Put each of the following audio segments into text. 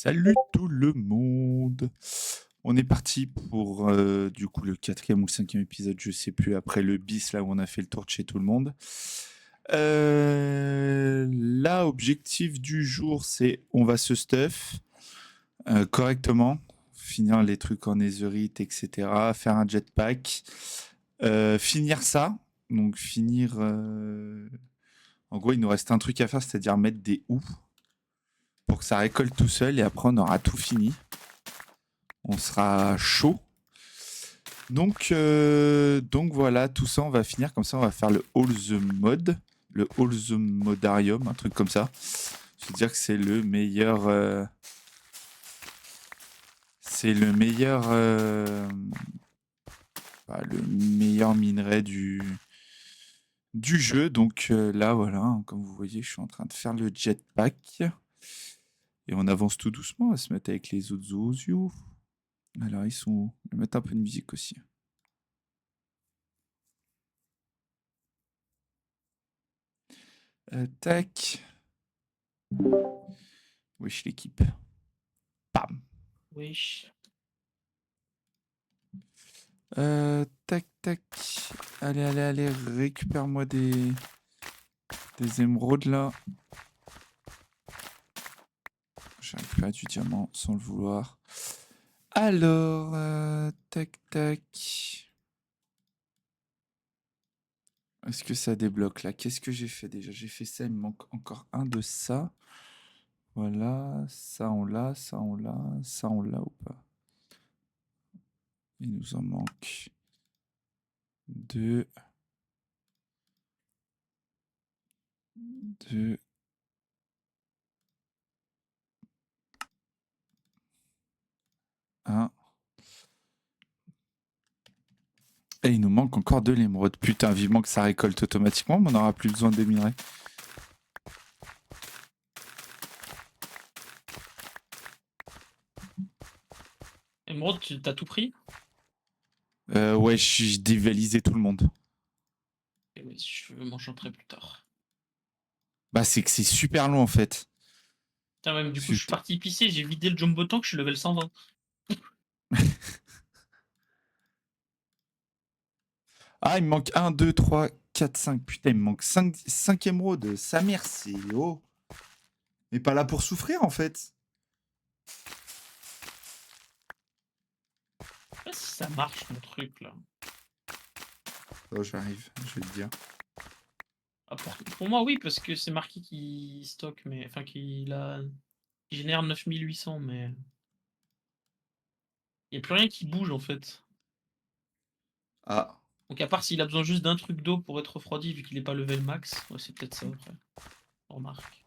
Salut tout le monde. On est parti pour du coup le quatrième ou cinquième épisode, je sais plus, après le bis là où on a fait le tour de chez tout le monde. Là, objectif du jour, c'est on va se stuff correctement, finir les trucs en netherite, etc. Faire un jetpack, finir ça, donc finir. En gros, il nous reste un truc à faire, c'est-à-dire mettre des houes pour que ça récolte tout seul et après on aura tout fini. On sera chaud. Donc voilà, tout ça, on va finir comme ça. On va faire le All the Mod, le All the Modarium, un truc comme ça. Je veux dire que c'est le meilleur. C'est le meilleur minerai du jeu. Donc là, voilà, hein, comme vous voyez, je suis en train de faire le jetpack. Et on avance tout doucement. On va se mettre avec les autres Zozio. Alors, ils sont où? Je vais mettre un peu de musique aussi. Tac. Wesh l'équipe. Pam. Wesh. Tac, tac. Allez, allez, allez. Récupère-moi des émeraudes là. J'ai récupéré du diamant sans le vouloir. Alors, tac, tac. Est-ce que ça débloque là? Qu'est-ce que j'ai fait déjà? J'ai fait ça, il me manque encore un de ça. Voilà, ça on l'a, ça on l'a, ça on l'a ou pas? Il nous en manque deux. Deux. Un. Et il nous manque encore de l'émeraude. Putain, vivement que ça récolte automatiquement, mais on n'aura plus besoin des minerais. Emerald, t'as tout pris? Ouais, j'ai dévalisé tout le monde. Et oui, je m'enchanterai plus tard. Bah, c'est que c'est super long en fait. Putain, même du coup, je suis parti pisser, j'ai vidé le jumbo tank, je suis level 120. Ah, il me manque 1, 2, 3, 4, 5. Putain, il me manque 5 émeraudes. Sa mère, c'est haut. Mais pas là pour souffrir en fait. Je sais pas si ça marche mon truc là. Oh, j'arrive, je vais te dire. Ah, pour moi, oui, parce que c'est marqué qu'il stocke, mais enfin qu'il génère 9800, mais il n'y a plus rien qui bouge en fait. Ah. Donc, à part s'il a besoin juste d'un truc d'eau pour être refroidi, vu qu'il n'est pas level max, ouais, c'est peut-être ça après. On remarque.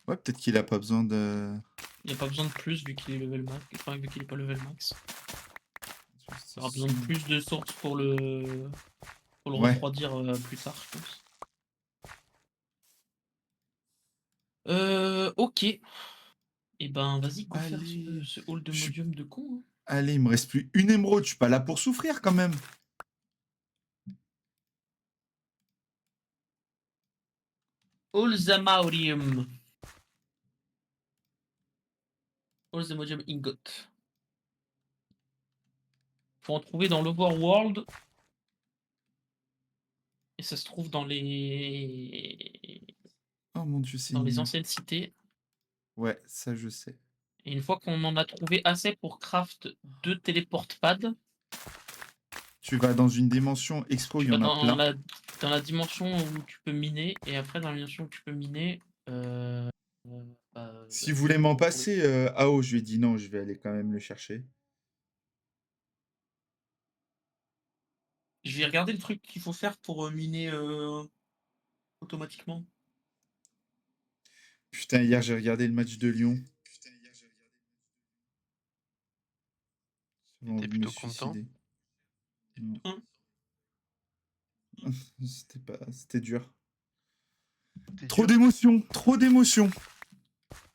Ouais, peut-être qu'il a pas besoin de. Il n'y a pas besoin de plus vu qu'il est level max, enfin vu qu'il n'est pas level max. Il aura besoin de plus de sources pour le Ouais. refroidir plus tard, je pense. Ok. Et ben, vas-y, go faire Allez. ce hall de modium de con. Hein. Allez, il me reste plus une émeraude. Je suis pas là pour souffrir quand même. All the Maurium. All the modium ingot. Faut en trouver dans l'Overworld. Et ça se trouve dans les. Oh mon dieu, c'est Dans les mignon. anciennes cités. Ouais, ça je sais. Et une fois qu'on en a trouvé assez pour craft 2 téléport pads, Tu vas dans une dimension expo, il tu y vas en a plein. dans la dimension où tu peux miner. Et après, dans la dimension où tu peux miner. Si vous voulez m'en passer, AO, je lui ai dit non, je vais aller quand même le chercher. Je vais regarder le truc qu'il faut faire pour miner automatiquement. Putain, hier j'ai regardé le match de Lyon. J'avais envie T'es de me plutôt content? suicider. Non. Hein. C'était dur. T'es Trop dur? d'émotions, trop d'émotions.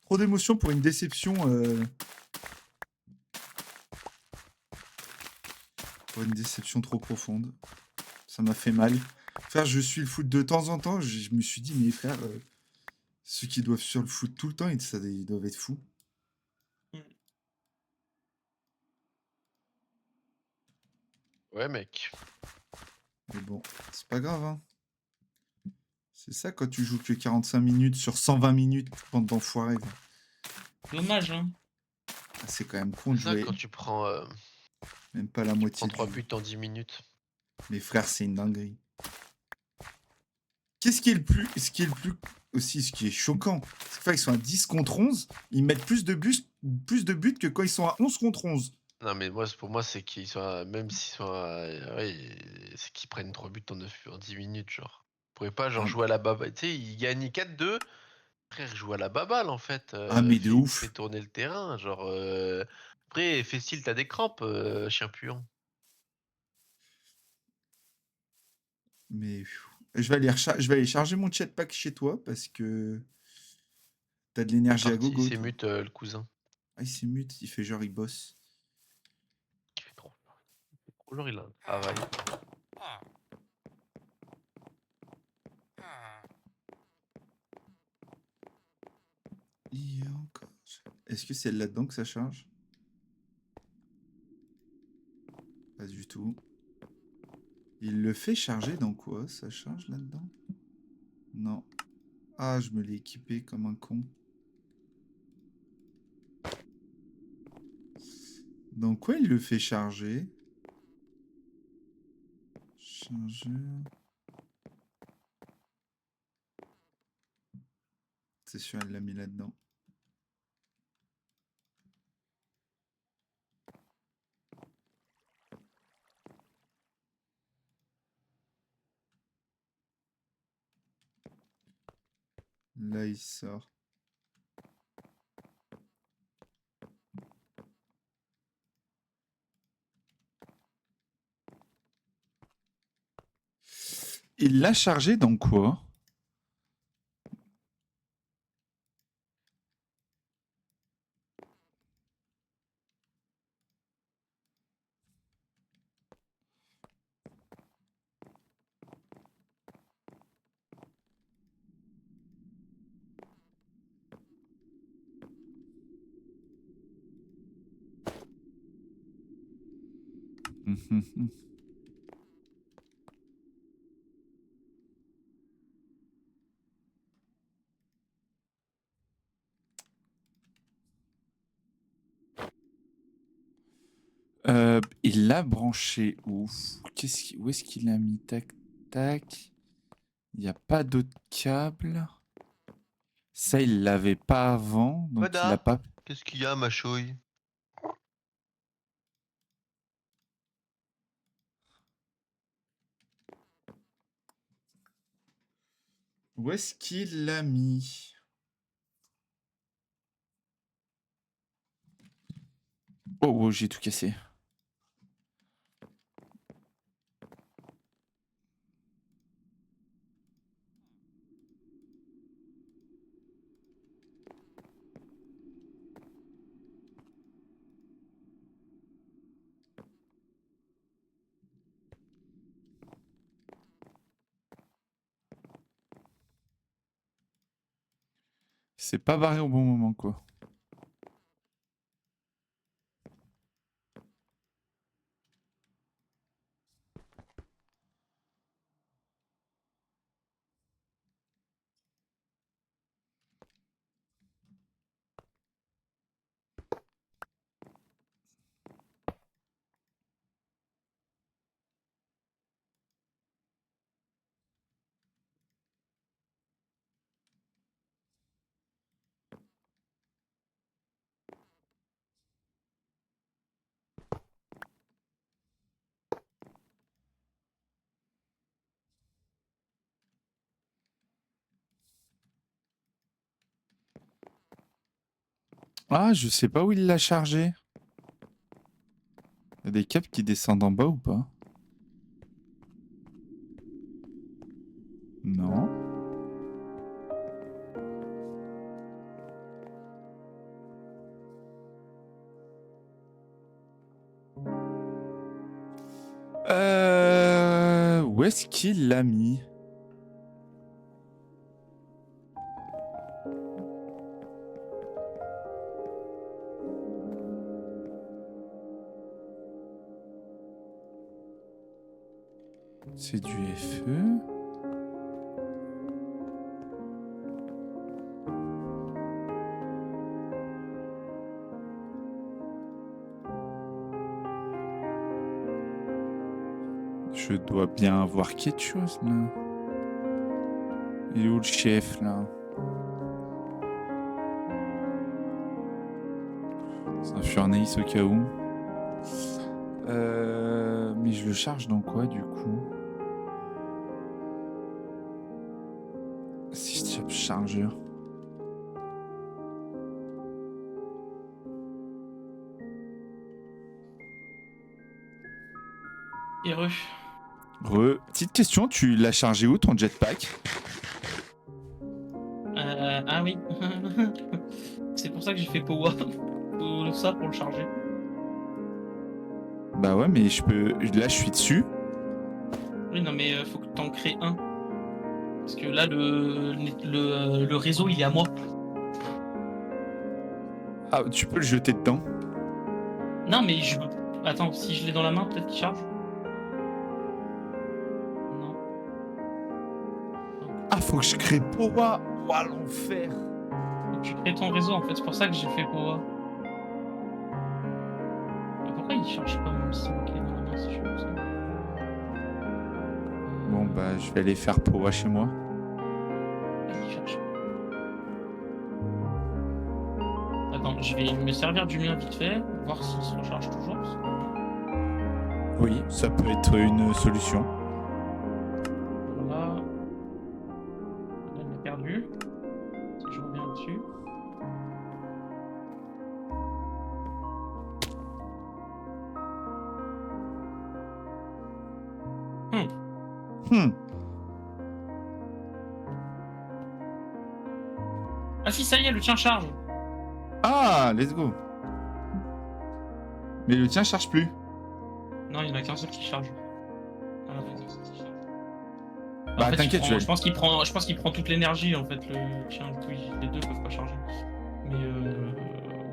Trop d'émotions pour une déception. Pour une déception trop profonde. Ça m'a fait mal. Frère, je suis le foot de temps en temps. Je me suis dit, mais frère, ceux qui doivent sur le foot tout le temps, ils doivent être fous. Ouais, mec. Mais bon, c'est pas grave, hein. C'est ça quand tu joues que 45 minutes sur 120 minutes pendant d'enfoiré. Dommage, hein. C'est quand même con de C'est ça jouer quand tu prends même pas la moitié du 3 jeu. buts en 10 minutes. Mais frère, c'est une dinguerie. Ce qui est le plus aussi, ce qui est choquant, c'est qu'ils sont à 10 contre 11, ils mettent plus de buts que quand ils sont à 11 contre 11. Non, mais pour moi, c'est qu'ils sont même s'ils sont ouais, c'est qu'ils prennent 3 buts en 10 minutes, genre. Ils pourraient pas, genre, Ah, jouer à la baballe. Tu sais, ils gagnent 4-2. Frère, joue à la baballe, en fait. ah, mais de Fais ouf. tourner le terrain, genre. Après, fais style, t'as des crampes, chien puant. Mais je vais aller charger mon jetpack chez toi parce que t'as de C'est l'énergie à parti, gogo, c'est toi. mute, le cousin. Ah, il s'est mute, il fait genre il bosse. Il fait trop. Trop genre, il a un travail. Il y a encore. Est-ce que c'est là-dedans que ça charge? Pas du tout. Il le fait charger dans quoi? Ça charge là-dedans? Non. Ah, je me l'ai équipé comme un con. Dans quoi il le fait charger? Chargeur. C'est sûr, elle l'a mis là-dedans. Là, il sort. Il l'a chargé dans quoi? Il l'a branché où? Où est-ce qu'il l'a mis? Tac, tac. Il n'y a pas d'autre câble. Ça, il l'avait pas avant, donc il l'a Voilà. pas. Qu'est-ce qu'il y a, ma chouille? Où est-ce qu'il l'a mis? Oh, oh, j'ai tout cassé. C'est pas barré au bon moment, quoi. Ah, je sais pas où il l'a chargé. Il y a des câbles qui descendent en bas ou pas? Non. Où est-ce qu'il l'a mis? C'est du FE. Je dois bien avoir quelque chose là. Il est où le chef là? C'est un Furnace au cas où. Mais je le charge dans quoi du coup? Si je tape chargeur. Et Petite question, tu l'as chargé où ton jetpack? Ah oui. C'est pour ça que j'ai fait Powa. Faut ça pour le charger. Bah ouais, mais je peux. Là, je suis dessus. Oui, non, mais faut que t'en crées un. Parce que là, le réseau, il est à moi. Ah, tu peux le jeter dedans. Non, mais je. Attends, si je l'ai dans la main, peut-être qu'il charge. Non. Ah, faut que je crée Powa. Ouah, l'enfer. Faut que tu crées ton réseau, en fait. C'est pour ça que j'ai fait Powa. Mais pourquoi il charge pas même si c'est ok dans la main si je fais comme ça Bon, bah, je vais aller faire Powa chez moi. Il charge. Attends, je vais me servir du mien vite fait, voir s'il se recharge toujours. parce que- Oui, ça peut être une solution. Voilà. Là, il a perdu. Si je reviens dessus. Hmm. Ah si, ça y est, le tien charge. Ah, let's go. Mais le tien charge plus. Non, il y en a qu'un seul qui charge. Voilà. Bah, En fait, t'inquiète, je pense qu'il prend toute l'énergie en fait, le tien. Du coup, les deux peuvent pas charger. Mais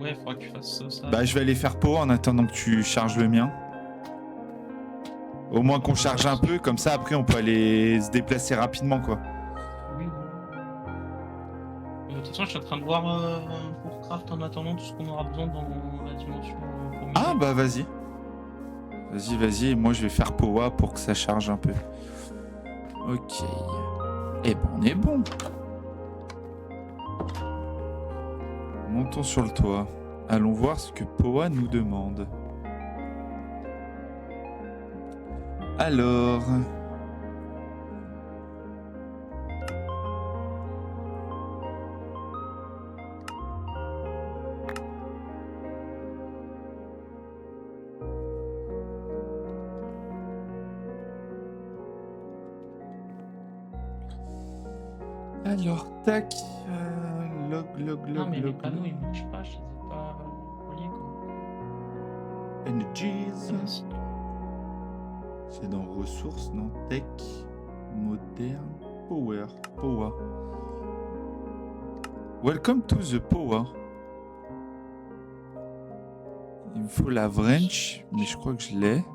ouais, faudra que tu fasses ça. Bah, je vais aller faire Powa en attendant que tu charges le mien. Au moins qu'on charge un peu, comme ça après on peut aller se déplacer rapidement quoi. Oui, oui. De toute façon, je suis en train de voir pour craft en attendant tout ce qu'on aura besoin dans la dimension. Pour Ah miner. bah vas-y. Vas-y, moi je vais faire Powa pour que ça charge un peu. Ok. Et ben on est bon. Montons sur le toit. Allons voir ce que Powa nous demande. Alors... Alors, tac. Log. Non, mais les panneaux ils marchent pas, je les ai pas reliés quoi. Energies. Ah, si. C'est dans ressources, non? Tech, moderne, power, Powa. Welcome to the Powa. Il me faut la wrench, mais je crois que je l'ai.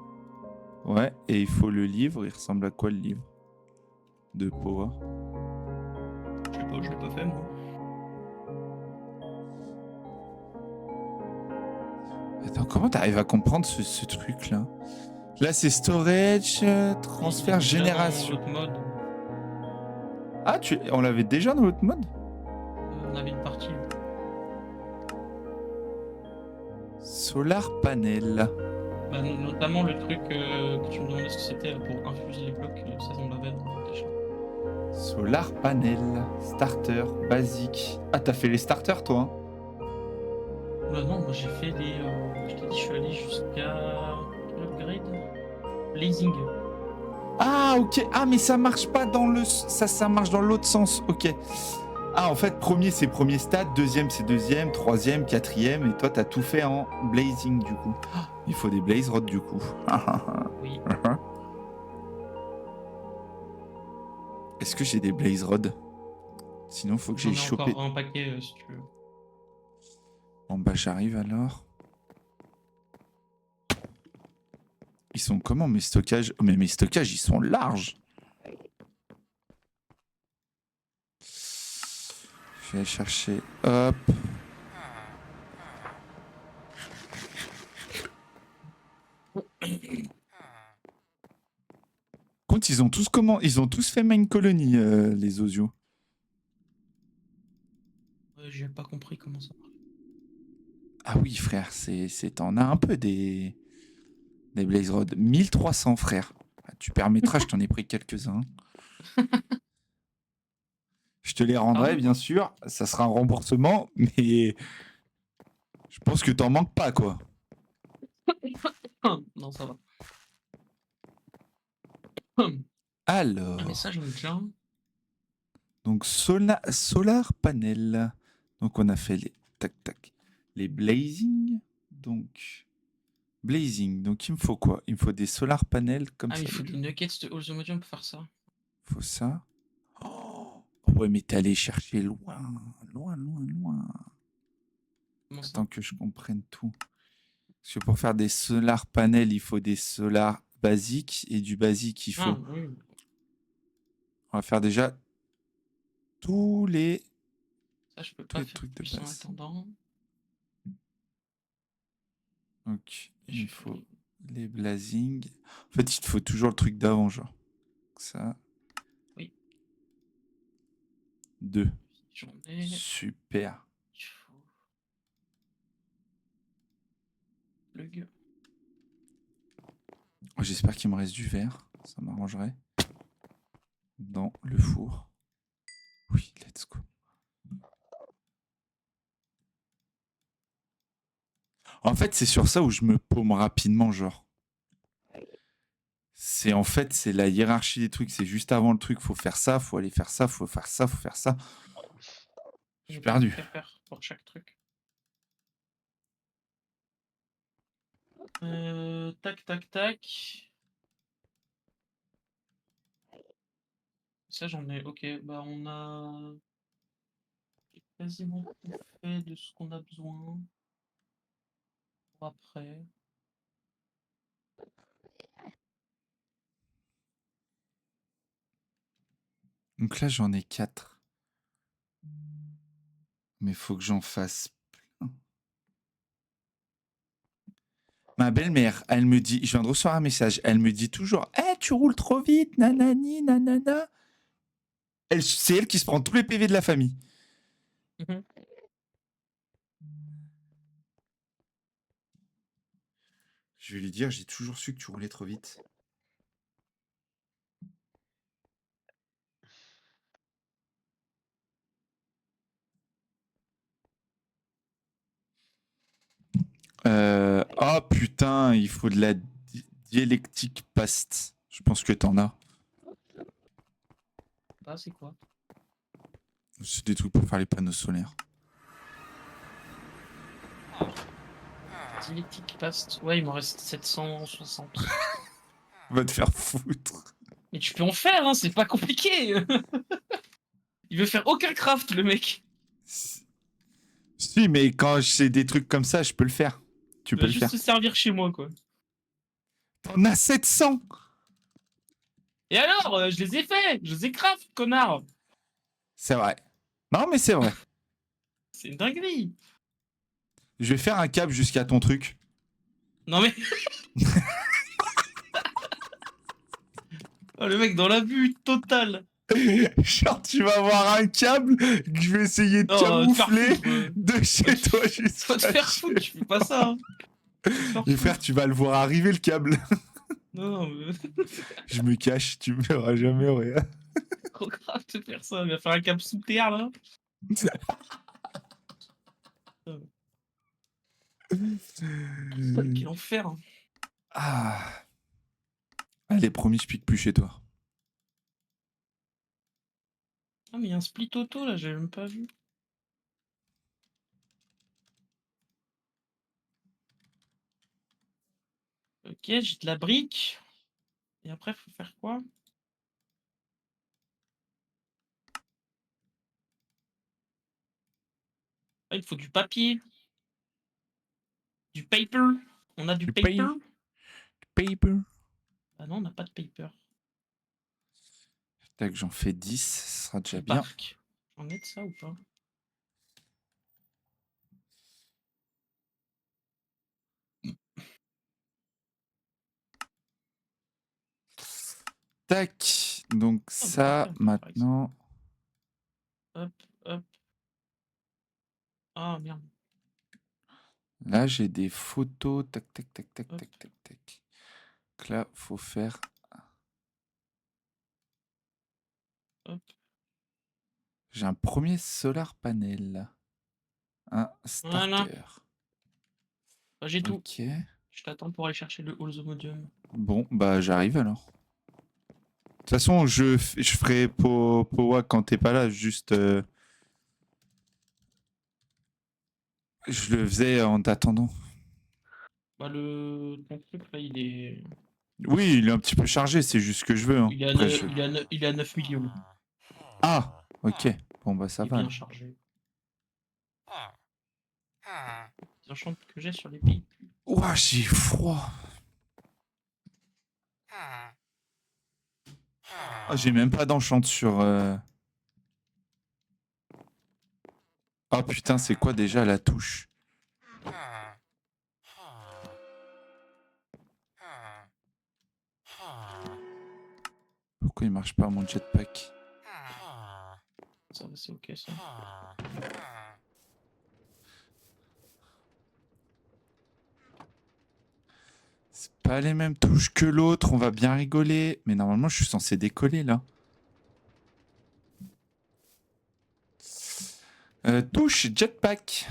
Ouais, et il faut le livre. Il ressemble à quoi le livre de Powa? Je sais pas, je l'ai pas fait moi. Attends, comment t'arrives à comprendre ce truc-là? Là, c'est storage, transfert, Il est déjà dans génération. l'autre mode. Ah, on l'avait déjà dans l'autre mode? On avait une partie. Solar panel. Bah, notamment le truc que tu me demandais ce que c'était pour infuser les blocs, ça on l'avait déjà. Solar panel, starter, basique. Ah, t'as fait les starters, toi, hein? Bah non, moi j'ai fait les. Je t'ai dit, je suis allé jusqu'à. Quel upgrade? Blazing. Ah, ok. Ah, mais ça marche pas dans le... Ça marche dans l'autre sens. Ok. Ah, en fait, premier, c'est premier stade. Deuxième, c'est deuxième. Troisième, quatrième. Et toi, t'as tout fait en blazing, du coup. Ah, il faut des blaze rods, du coup. Oui. Est-ce que j'ai des blaze rods? Sinon, faut que J'en j'aille ai choper. encore un paquet si tu veux. Bon, bah, j'arrive alors. Ils sont comment mes stockages? Oh, mais mes stockages, ils sont larges. Je vais aller chercher. Hop. Contre, ils ont tous comment? Ils ont tous fait Mine Colony, les Ozio. J'ai pas compris comment ça marche. Ah oui, frère, t'en as un peu des Blaze Rod. 1300, frère. Ah, tu permettras, je t'en ai pris quelques-uns. Je te les rendrai, Pardon? bien sûr. Ça sera un remboursement, mais je pense que t'en manques pas, quoi. Non, ça va. Ah, mais Alors, ça, j'en ai déjà un. donc solar panel. Donc on a fait les tac tac, les blazing. Donc blazing. Donc il me faut quoi? Il me faut des solar panels comme Ah, ça. mais il faut des nuggets de All the Modium pour faire ça. Il faut ça. Oh, ouais, mais t'es allé chercher loin, loin, loin, loin. Comment ça? Attends que je comprenne tout. Parce que pour faire des solar panels, il faut des solar basiques et du basique, il faut. Ah, oui. On va faire déjà tous les Ça, je peux tous pas les faire trucs de plus en base. attendant. Donc Je il me vais faire faut les blazing. En fait, il te faut toujours le truc d'avant, genre. Ça. Oui. 2. J'en ai. Super. Il faut. Plug. J'espère qu'il me reste du verre. Ça m'arrangerait. Dans le four. Oui, let's go. En fait, c'est sur ça où je me paume rapidement, genre. C'est la hiérarchie des trucs. C'est juste avant le truc, faut faire ça, faut aller faire ça, faut faire ça, faut faire ça. Je suis J'ai pas de perdu. truc à faire pour chaque truc. Tac, tac, tac. Ça, j'en ai. Ok, bah on a quasiment tout fait de ce qu'on a besoin. Pour après. Donc là, j'en ai 4. Mais faut que j'en fasse plein. Ma belle-mère, elle me dit, je viens de recevoir un message, elle me dit toujours, eh, tu roules trop vite, nanani, nanana. C'est elle qui se prend tous les PV de la famille. Mhm. Je vais lui dire, j'ai toujours su que tu roulais trop vite. Oh putain, il faut de la diélectrique paste. Je pense que t'en as. Ah, c'est quoi? C'est des trucs pour faire les panneaux solaires. Dialectic Past. Ouais, il m'en reste 760. Va te faire foutre. Mais tu peux en faire, hein, c'est pas compliqué. Il veut faire aucun craft, le mec. Si, mais quand c'est des trucs comme ça, je peux le faire. Tu Il peux va le juste faire. se servir chez moi, quoi. T'en as 700. Et alors, je les ai faits, je les ai craft, connard. C'est vrai. Non, mais c'est vrai. C'est une dinguerie. Je vais faire un câble jusqu'à ton truc. Non mais. Oh, le mec dans l'abus total. Genre, tu vas avoir un câble que je vais essayer de Non, te faire camoufler foutre. de chez toi Faut jusqu'à te faire chez foutre, tu fais pas ça. Hein. Faut te faire Et frère, foutre. tu vas le voir arriver le câble. Non, mais. Je me cache, tu me verras jamais, rien. Trop grave de faire ça. Il va faire un cap sous terre là. Quel enfer. Hein. Ah. Allez, promis, je pique plus chez toi. Ah, mais il y a un split auto là, j'ai même pas vu. Ok, j'ai de la brique. Et après, faut faire quoi? Ah, il faut du papier. Du paper. On a du Du paper. paper. Ah non, on n'a pas de paper. Tac, j'en fais 10, ce sera déjà Du bien. bark. J'en ai de ça ou pas? Tac, donc Ah, bah, ça, parfait, on peut faire avec ça. maintenant... Hop, hop. Ah merde. Là, j'ai des photos. Tac, tac, tac, tac, Hop. tac, tac, tac. Donc là, faut faire... Hop. J'ai un premier solar panel. Un Voilà. starter. Bah, j'ai tout. Ok. Je t'attends pour aller chercher le Holzomodium. Bon, bah j'arrive alors. De toute façon, je ferai Powa quand t'es pas là. Juste, je le faisais en t'attendant. Bah, ton truc là, il est. Oui, il est un petit peu chargé, c'est juste ce que je veux. Hein. Il est à, Après, ne- il est à, ne- il est à 9 millions. Ah, ok. Bon, bah ça Il est va. bien alors. chargé. Les enchantes que j'ai sur les pays. Ouah, j'ai froid. Ah, j'ai même pas d'enchant sur... Oh putain, c'est quoi déjà la touche? Pourquoi il marche pas mon jetpack? Ça, c'est ok ça. C'est pas les mêmes touches que l'autre, on va bien rigoler. Mais normalement, je suis censé décoller là. Touche jetpack.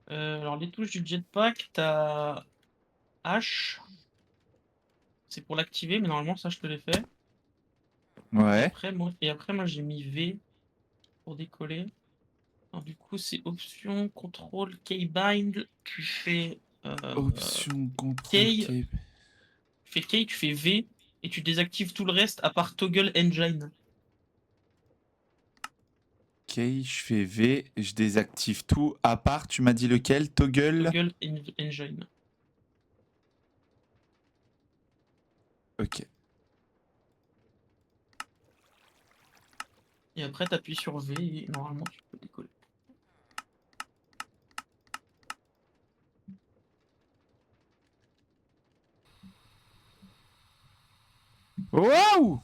Alors, les touches du jetpack, t'as H. C'est pour l'activer, mais normalement, ça, je te l'ai fait. Et Ouais. après, moi j'ai mis V pour décoller. Alors, du coup, c'est option, contrôle, keybind. Tu fais Option contrôle key, key. tu fais V et tu désactives tout le reste à part toggle engine. Ok, je fais V, je désactive tout. À part, tu m'as dit lequel? Toggle. Engine. Ok. Et après, tu appuies sur V et normalement, tu peux décoller. Waouh!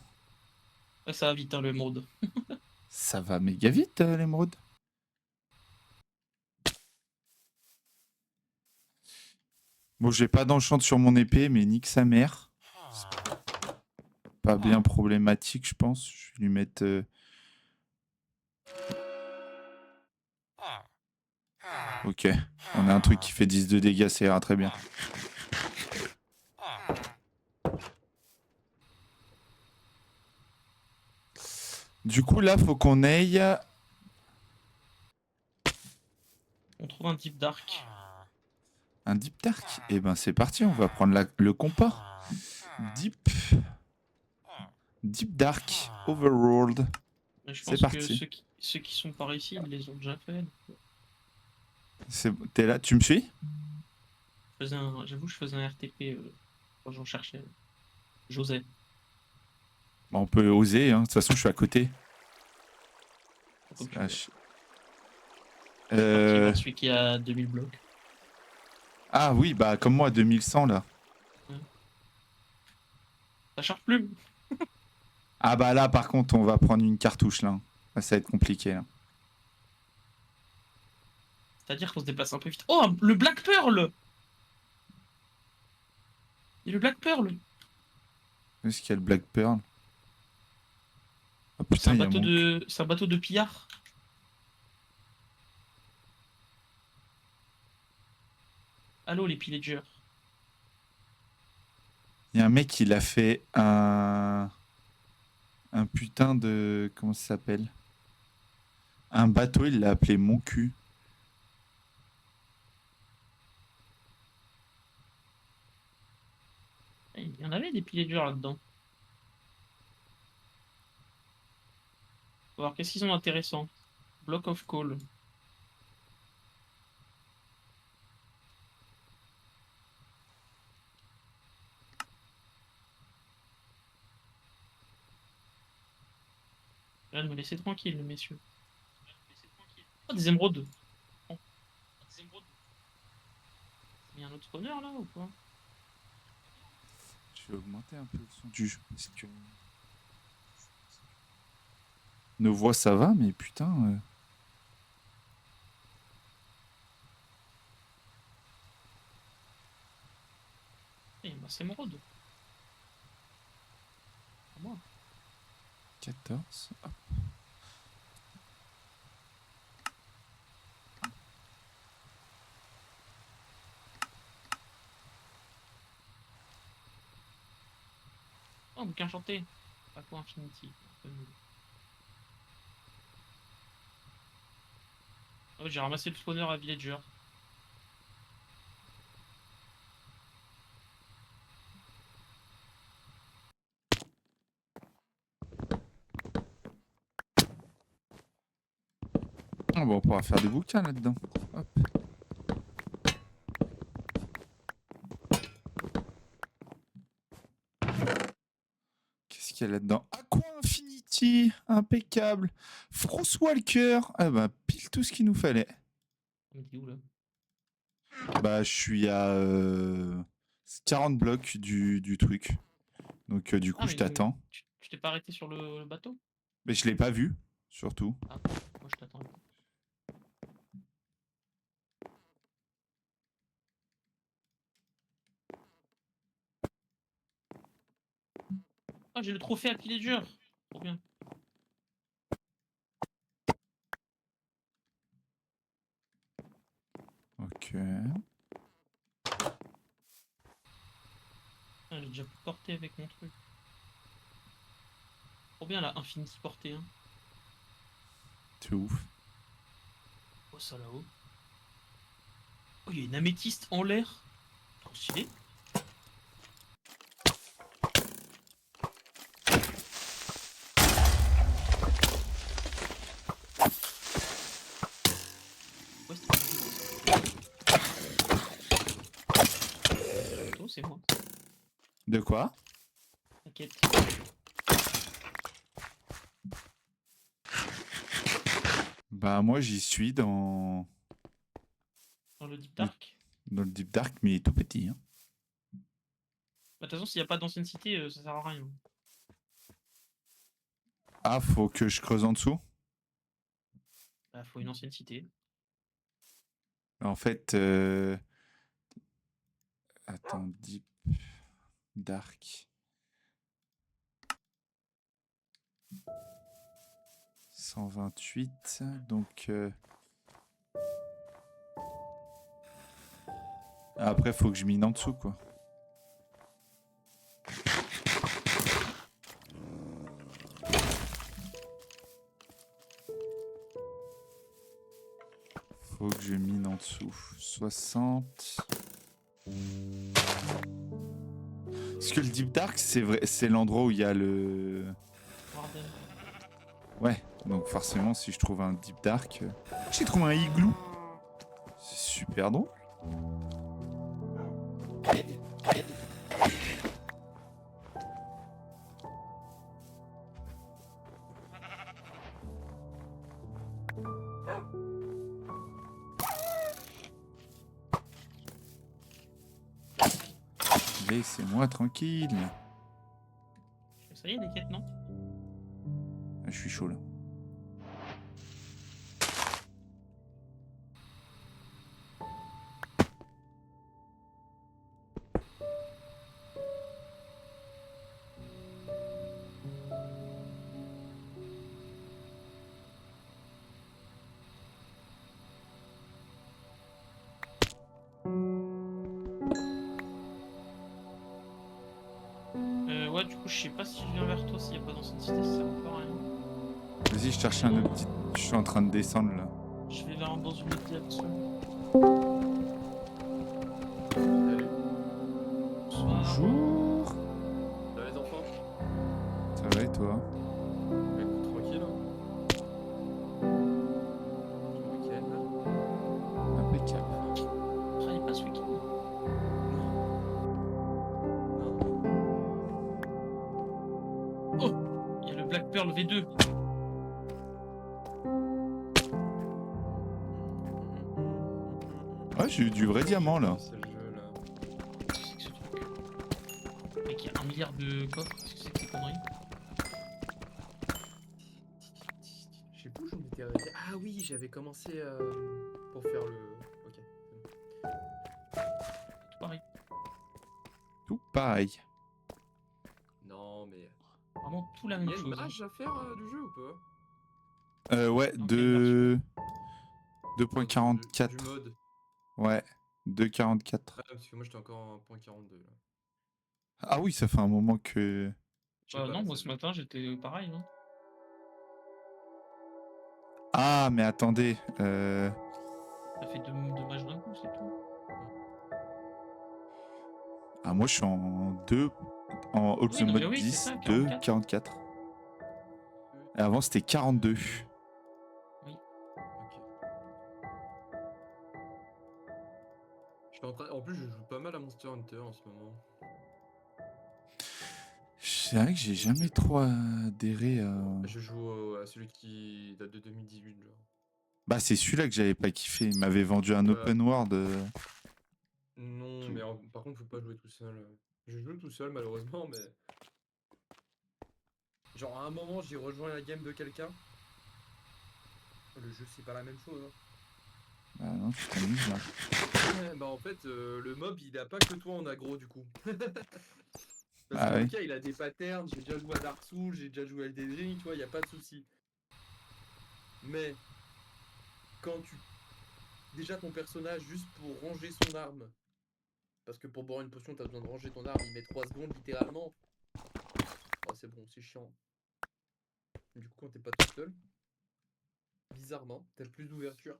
Ouais, ça va vite, hein, le mode. Ça va méga vite, l'émeraude. Bon, j'ai pas d'enchant sur mon épée, mais nique sa mère. Pas bien problématique, je pense. Je vais lui mettre... Ok. On a un truc qui fait 10 de dégâts, ça ira très bien. Du coup, là, faut qu'on aille... On trouve un type dark. Un Deep Dark. Eh ben, c'est parti, on va prendre le compas. Deep... Deep Dark Overworld. Mais je C'est pense que parti. ceux qui sont par ici, ils les ont déjà fait. T'es là, tu me suis? J'avoue, je faisais un RTP quand j'en cherchais. J'osais. Bon, on peut oser, hein. De toute façon, je suis à côté. Faut que tu Ah, vois. je- Je suis parti Euh, voir celui qui a 2000 blocs. Ah oui, bah comme moi, 2100 là. Ça charge plus. Ah bah là, par contre, on va prendre une cartouche là. Là, ça va être compliqué là. C'est-à-dire qu'on se déplace un peu vite. Oh, le Black Pearl! Et le Black Pearl! Est-ce qu'il y a le Black Pearl? Oh C'est putain, un il y a bateau mon... de. C'est un bateau de pillard. Allô, les pillagers. Il y a un mec qui l'a fait un putain de... Comment ça s'appelle? Un bateau, il l'a appelé Mon cul. Il y en avait des pillagers là-dedans. Faut voir qu'est-ce qu'ils ont d'intéressant. Block of Coal. Là, me laisser tranquille, messieurs. Oh, des émeraudes. Oh. Il y a un autre spawner là ou quoi? Je vais augmenter un peu le son du jeu parce que nos voix ça va, mais putain. Eh, bah, c'est émeraude. À moi. 14. Hop. Oh, bouquin chanté. Aqua Infinity. Un peu nul. Oh, j'ai ramassé le spawner à Villager. Ah bon, on pourra faire des bouquins là-dedans. Hop. Qu'est-ce qu'il y a là-dedans? Aqua Infinity, impeccable. Frost Walker, ah bah pile tout ce qu'il nous fallait. On est où là? Bah je suis à 40 blocs du truc. Donc du coup Ah, je mais t'attends. tu t'es pas arrêté sur le bateau? Mais je l'ai pas vu, surtout. Ah, moi je t'attends. Ah, j'ai le trophée à Pillager. Trop bien. Ok. Ah, j'ai déjà pu porter avec mon truc. Trop bien la Infinity portée. Hein. C'est ouf. Oh, ça là-haut. Oh, il y a une améthyste en l'air. Trop stylé. Ouais, oh, c'est moi. De quoi? T'inquiète. Bah moi j'y suis dans Dans le Deep Dark. le Deep Dark, mais tout petit. Hein. Bah, de toute façon, s'il n'y a pas d'ancienne cité, ça sert à rien. Ah, faut que je creuse en dessous? Bah, faut une ancienne cité. En fait, attends, Deep Dark. 128, donc... Après, faut que je mine en dessous, quoi. Faut que je mine en dessous. 60... Parce que le Deep Dark, c'est vrai, c'est l'endroit où il y a le... Warden. Ouais, donc forcément, si je trouve un Deep Dark... J'ai trouvé un igloo. C'est super drôle. Laissez-moi tranquille. Ça y est, les quêtes, non? Ah, je suis chaud là. Ouais, du coup, je sais pas si je viens vers toi s'il n'y a pas d'ancienne cité, ça sert encore à rien. Vas-y, je cherche un autre petit... Je suis en train de descendre là. Je vais dans une autre direction. Salut. Bonsoir. Bonjour. Ça va les enfants? Ça va et toi? Écoute, tranquille. Week-end. Impeccable. Travaille pas ce week-end. Oh, il y a le Black Pearl V2. Ah, j'ai eu du vrai diamant là. C'est le jeu là. Qu'est-ce que c'est que ce truc? Mec, il y a 1 milliard de coffres. Qu'est-ce que c'est que ces conneries? Je sais plus où j'en étais arrêté. Ah oui, j'avais commencé pour faire le. Ok. Tout pareil. Tout pareil. Non, mais. Vraiment tout la Il y même a une chose. Hein. mage à faire du jeu ou pas? Ouais, Dans quelle Enfin, 2.44. du mode. Ouais, 2.44. Ah, parce que moi j'étais encore en 1.42 là. Ah oui, ça fait un moment que... Je sais pas, Non, là, moi ça ce fait- matin j'étais pareil. Hein. Ah, mais attendez. Ça fait deux matchs d'un coup, c'est tout. Ah, moi, je suis en 2... En Oui, non, mais Mode oui, c'est 10, ça, 2, 44. 44. Et avant, c'était 42. Oui. Ok. Je suis en train. En plus, je joue pas mal à Monster Hunter en ce moment. C'est vrai que j'ai jamais trop adhéré à... Je joue à celui qui date de 2018, genre. Bah, c'est celui-là que j'avais pas kiffé. Il m'avait vendu un open world. Non, mais par contre, faut pas jouer tout seul. Je joue tout seul, malheureusement, mais. Genre, à un moment, j'ai rejoint la game de quelqu'un. Le jeu, c'est pas la même chose. Ah non, tu t'amuses là. Bah, en fait, le mob, il a pas que toi en aggro, du coup. Parce Ah que, ouais. ok, il a des patterns, j'ai déjà joué à Dark Souls, j'ai déjà joué à Elden Ring, tu vois, y a pas de souci. Mais, quand tu. Déjà, ton personnage, juste pour ranger son arme. Parce que pour boire une potion, t'as besoin de ranger ton arme, il met 3 secondes littéralement. Oh, c'est bon, c'est chiant. Du coup, quand t'es pas tout seul, bizarrement, t'as plus d'ouverture.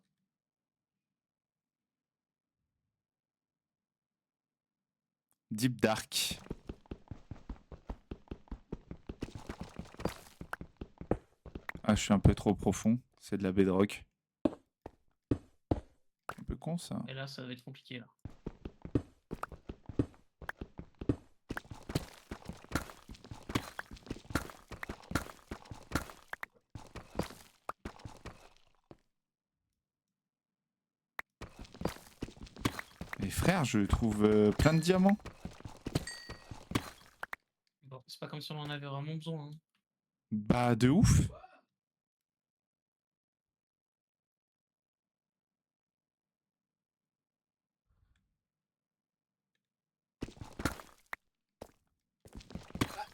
Deep Dark. Ah, je suis un peu trop profond. C'est de la bedrock. Un peu con ça. Et là, ça va être compliqué là. Mais frère, je trouve plein de diamants. Bon, c'est pas comme si on en avait vraiment besoin. Hein. Bah, de ouf.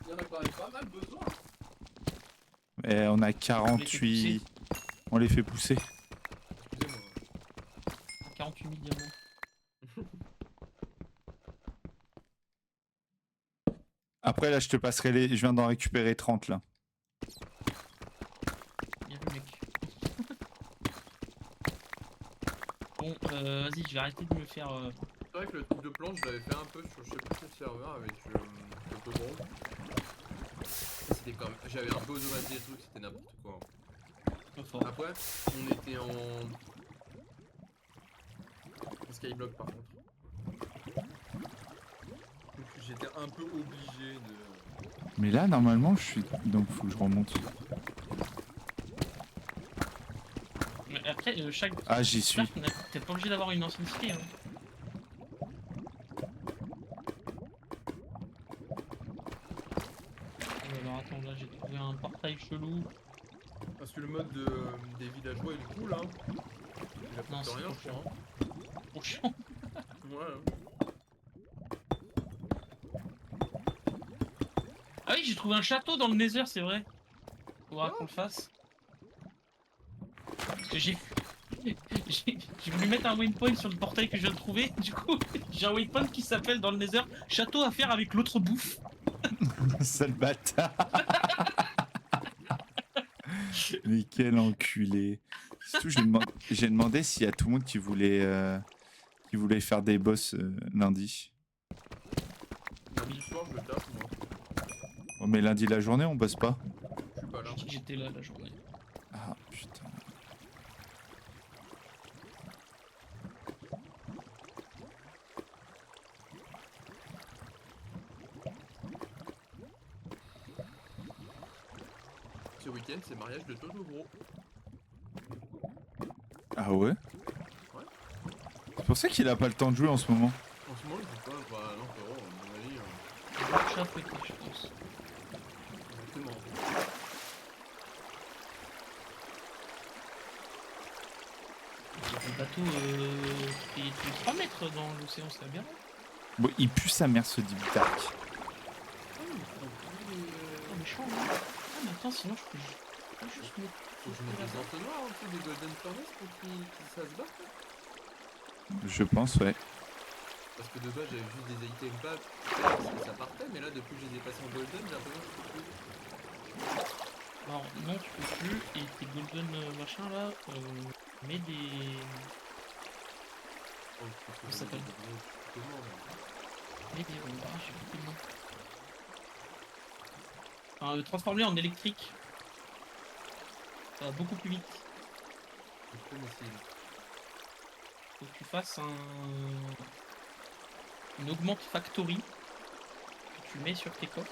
Il y en a quand même pas mal besoin. Et on a Les fait 48. On les fait pousser. Excusez-moi. 48 000 diamants. Après, là, je te passerai les. Je viens d'en récupérer 30 là. Bien vu, mec. Bon, vas-y, je vais arrêter de me faire. C'est vrai que le truc de planche, je l'avais fait un peu sur je sais plus quel serveur avec le Tobron. C'était quand même. J'avais un peu automatisé les trucs, c'était n'importe quoi. Pas fort. Après, on était en skyblock par contre. Donc j'étais un peu obligé de. Mais là, normalement, je suis. Donc, faut que je remonte. Mais après, chaque. Ah, j'y suis. T'es pas obligé d'avoir une ancienne cité. Hein. Alors attends, là j'ai trouvé un portail chelou. Parce que le mode des villageois il est cool hein. Il Non, apporte c'est rien trop je crois. Trop chiant. Ouais. Ah oui, j'ai trouvé un château dans le Nether, c'est vrai. Faudra qu'on le fasse. Parce que j'ai voulu mettre un waypoint sur le portail que je viens de trouver. Du coup, j'ai un waypoint qui s'appelle dans le Nether château à faire avec l'autre bouffe. Sale bâtard. Mais quel enculé. Surtout, j'ai demandé s'il y a tout le monde qui voulait faire des boss lundi. Lundi soir je le tape moi. Oh, mais lundi la journée, on bosse pas. Je suis pas là. J'ai dit que j'étais là la journée. Ah putain. Ce week-end c'est mariage de Toto Gros. Ah ouais? Ouais. Ça pour ça qu'il a pas le temps de jouer en ce moment. En ce moment, il joue pas. Bah, non, pas vraiment, à mon avis. Le chat peut être, je pense. Exactement. Il y a des bateaux qui fait 3 mètres dans l'océan, c'est bien. Bon, il pue sa mère ce Deep Dark. Ah, ils font tous les. Oh, méchant, hein. Ah, mais attends, sinon je peux juste me. Faut que je mette des entonnoirs en dessous des Golden Furnace pour qu'ils ça se batte. Je pense, ouais. Parce que de base, j'avais juste des items packs parce que ça partait, mais là, depuis que je les ai passés en Golden, j'ai l'impression que je peux plus. Alors, non, tu peux plus, et tes golden machin là, mets des. Oh, je pense que Ça j'ai s'appelle. Comment là Mets des. Ah, j'ai plus le nom. Enfin, transformer en électrique. Ça va beaucoup plus vite. C'est trop facile. Faut que tu fasses une augmente factory que tu mets sur tes coffres.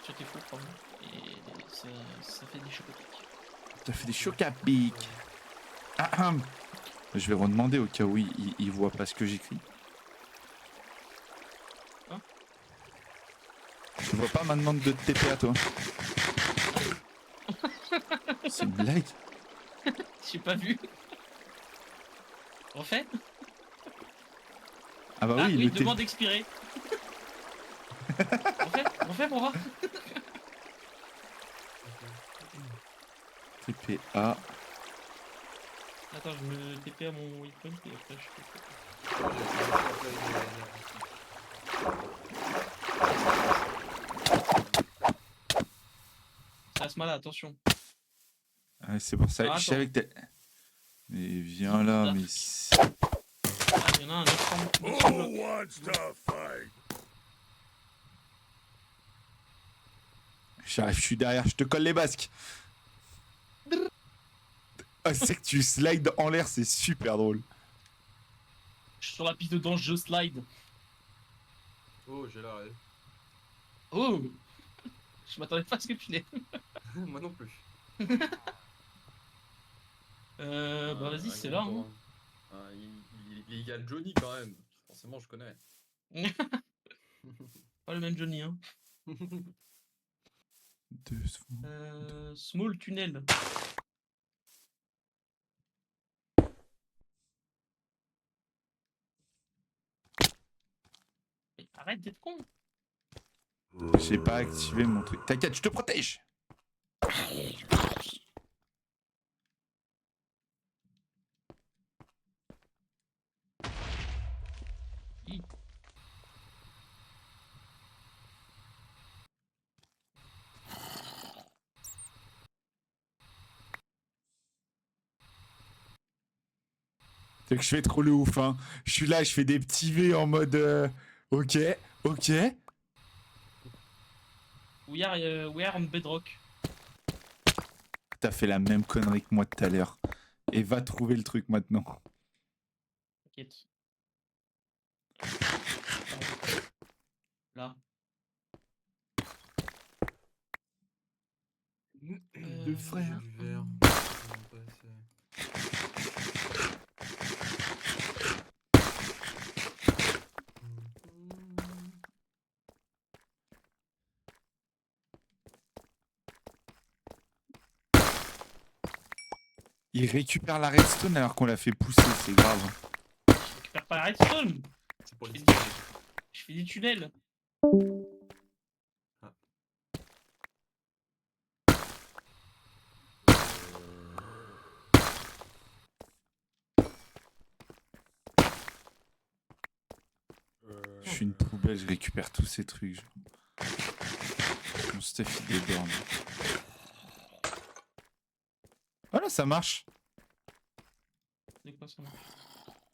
Sur tes fours, pardon. Et ça fait des chocs à pic. Ça fait des chocs à pic. Je vais redemander au cas où il voit pas ce que j'écris. Hein? Je vois pas ma demande de TP à toi. C'est une blague. J'ai pas vu. Refais. Ah bah Ah oui, oui, le TP. demande expirée. refais pour voir. TPA. Attends, je me TP à mon waypoint et après je fais ça. J'ai commencé à faire une énergie. C'est à ce mal-là, attention. Ouais, c'est pour ça. Ah, Je savais que t'es. Mais viens là, mais. Ah, il y en a un 900 blocs. J'arrive, je suis derrière, je te colle les basques. Ah, c'est que tu slides en l'air, c'est super drôle. Je suis sur la piste de danse, je slide. Oh, j'ai la rêve. Oh, je m'attendais pas à ce que tu l'aies. Moi non plus. Bah vas-y, Un c'est grand là. Hein. tour, hein. Il y a Johnny quand même. Forcément, je connais. Pas le même Johnny, hein. Small tunnel. Mais arrête d'être con. J'ai pas activé mon truc. T'inquiète, je te protège. Hi. C'est que je fais trop le ouf, hein. Je suis là, je fais des petits V en mode. Ok, ok. We are on bedrock. T'as fait la même connerie que moi tout à l'heure. Et va trouver le truc maintenant. T'inquiète. Là. Deux frères. Du verre. Il récupère la redstone alors qu'on l'a fait pousser, c'est grave. Je récupère pas la redstone. C'est pour Je les fais des- Je fais des tunnels. Ah. Je suis une poubelle, je récupère tous ces trucs. Genre. Mon stuff il déborde. Voilà, ça marche. C'est quoi ça marche?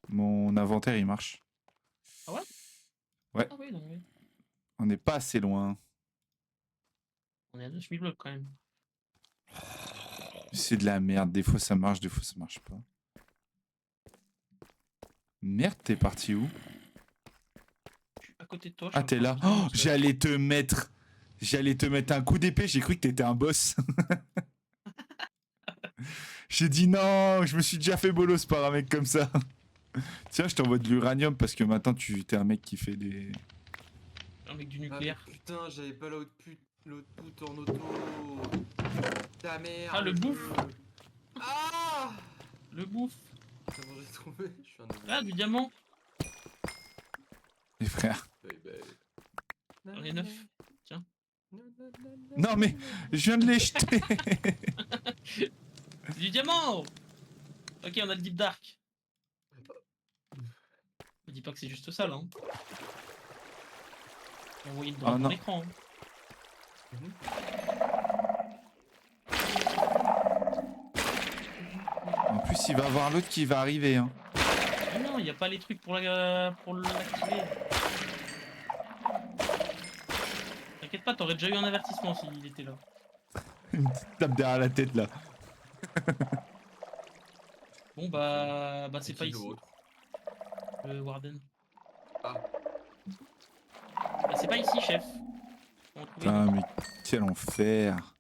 Mon inventaire il marche. Ah ouais? Ouais. Ah oui, non, oui. On n'est pas assez loin. On est à 9000 blocs quand même. C'est de la merde, des fois ça marche, des fois ça marche pas. Merde, t'es parti où? Je suis à côté de toi. je Ah, suis t'es en train là? de Oh, construire. j'allais te mettre un coup d'épée, j'ai cru que t'étais un boss. J'ai dit non, je me suis déjà fait bolos par un mec comme ça. Tiens, je t'envoie de l'uranium parce que maintenant tu t'es un mec qui fait des... Un mec du Ah mais nucléaire. putain, j'avais pas l'output en auto. Ta merde. Ah, le bouffe. Ah. Le bouffe. C'est bon, j'ai trouvé. Je suis un Ah, du diamant. Les frères. J'en ai 9. Non mais, je viens de les jeter. Du diamant. Ok, on a le Deep Dark. Me dis pas que c'est juste ça, là. Hein. On voit une Oh, dans ton non. écran. Hein. En plus, il va y avoir l'autre qui va arriver. Hein. Mais non, il n'y a pas les trucs pour l'activer. T'inquiète pas, t'aurais déjà eu un avertissement s'il était là. Une petite tape derrière la tête là. Bon bah c'est C'est pas qui ici. l'autre? Le Warden. Ah. Bah, c'est pas ici, chef. On va trouver Putain, une- mais quel enfer.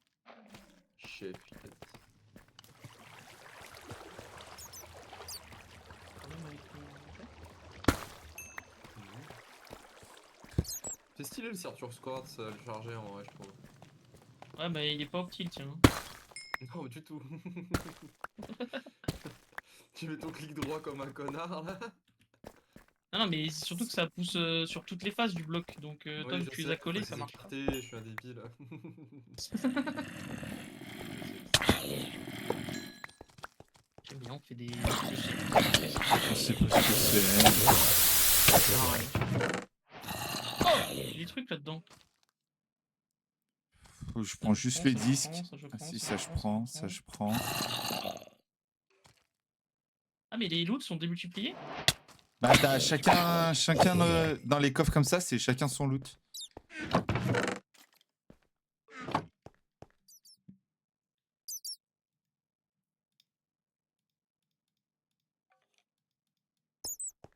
Chef, il a dit. C'est stylé le Serture Squad, ça le charger en vrai, je trouve. Ouais, bah il est pas optile, tiens. Non, du tout. Tu mets ton clic droit comme un connard là. Non, mais c'est surtout que ça pousse sur toutes les faces du bloc. Donc toi, Oui, vu je que tu les sais, as collés, faut ça les marche pas. écarter, je suis un débile. J'aime bien, on fait des... Je sais pas ce que c'est. Oh, il y a des trucs là-dedans. Je prends juste les disques. Ah, si, ça je prends, ça ça je prends. Ah, mais les loots sont démultipliés? Bah t'as chacun dans les coffres comme ça, c'est chacun son loot.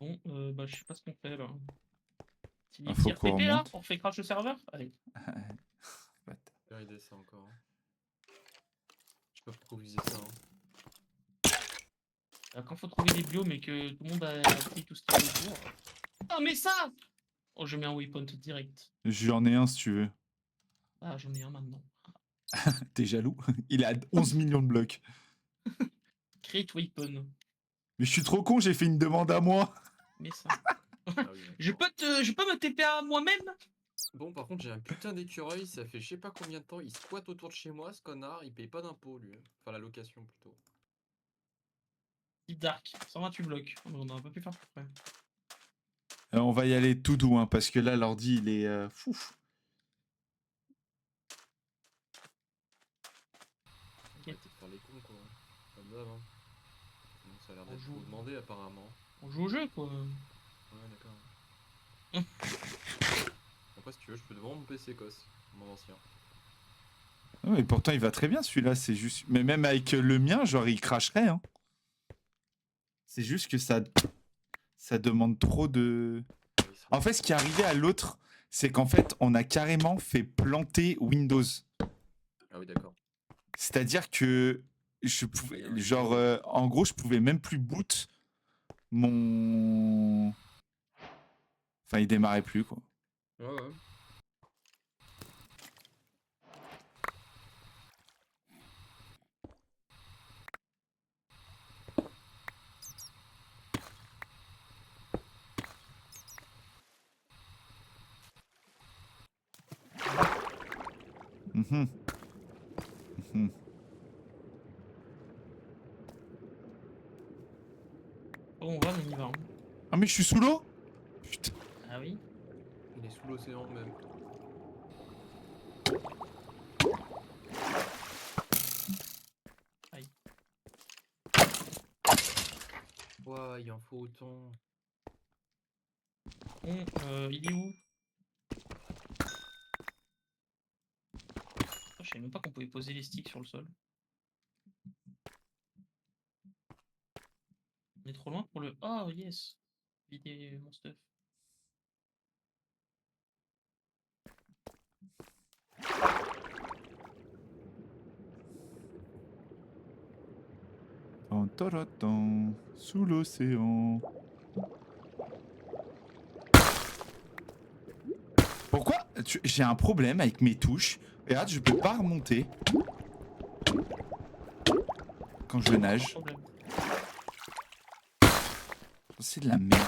Bon, bah je sais pas ce qu'on fait là. C'est Ah, des faut tirs qu'on TP là? remonte. On fait crash le serveur? Allez. Faire idée ça encore. Hein. Je sais pas pourquoi vous disiez ça. Hein. Quand faut trouver des biomes et que tout le monde a pris tout ce qu'il y a autour. Ah, mais ça! Oh, je mets un waypoint direct. J'en ai un si tu veux. Ah, j'en ai un maintenant. T'es jaloux? Il a 11 millions de blocs. Create waypoint. Mais je suis trop con, j'ai fait une demande à moi. Mais ça. Ah oui, Je peux me TP à moi-même? bon, par contre, j'ai un putain d'écureuil, ça fait je sais pas combien de temps, il squatte autour de chez moi, ce connard, il paye pas d'impôts lui. Enfin, la location plutôt. Deep Dark. 128 blocs. Oh, mais on aurait pas pu faire plus près. On va y aller tout doux, hein, parce que là, l'ordi, il est fou. On va peut-être faire les cons quoi. Comme d'hab, hein. Bon, ça a l'air On d'être joue. trop demandé apparemment. On joue au jeu, quoi. Ouais, d'accord. Après, si tu veux, je peux te vendre mon PC cos, mon ancien. Ah ouais, pourtant, il va très bien celui-là. C'est juste. Mais même avec le mien, genre, il cracherait. Hein. C'est juste que ça demande trop de. En fait, ce qui est arrivé à l'autre, c'est qu'en fait, on a carrément fait planter Windows. Ah oui, d'accord. C'est-à-dire que je pouvais, genre, en gros, je pouvais même plus boot mon. Enfin, il démarrait plus, quoi. Ouais, ouais. Mhm. Mhm. Bon, on va, on y va. Hein. Ah, mais je suis sous l'eau? Putain. Ah oui. Il est sous l'océan même. Aïe. Ouah, il en faut autant. Bon, il est où? Oh, je savais même pas qu'on pouvait poser les sticks sur le sol. On est trop loin pour le... Oh, yes. Vider mon stuff. Taratan, sous l'océan. Pourquoi j'ai un problème avec mes touches. Regarde, je peux pas remonter. Quand je nage. Problème. C'est de la merde.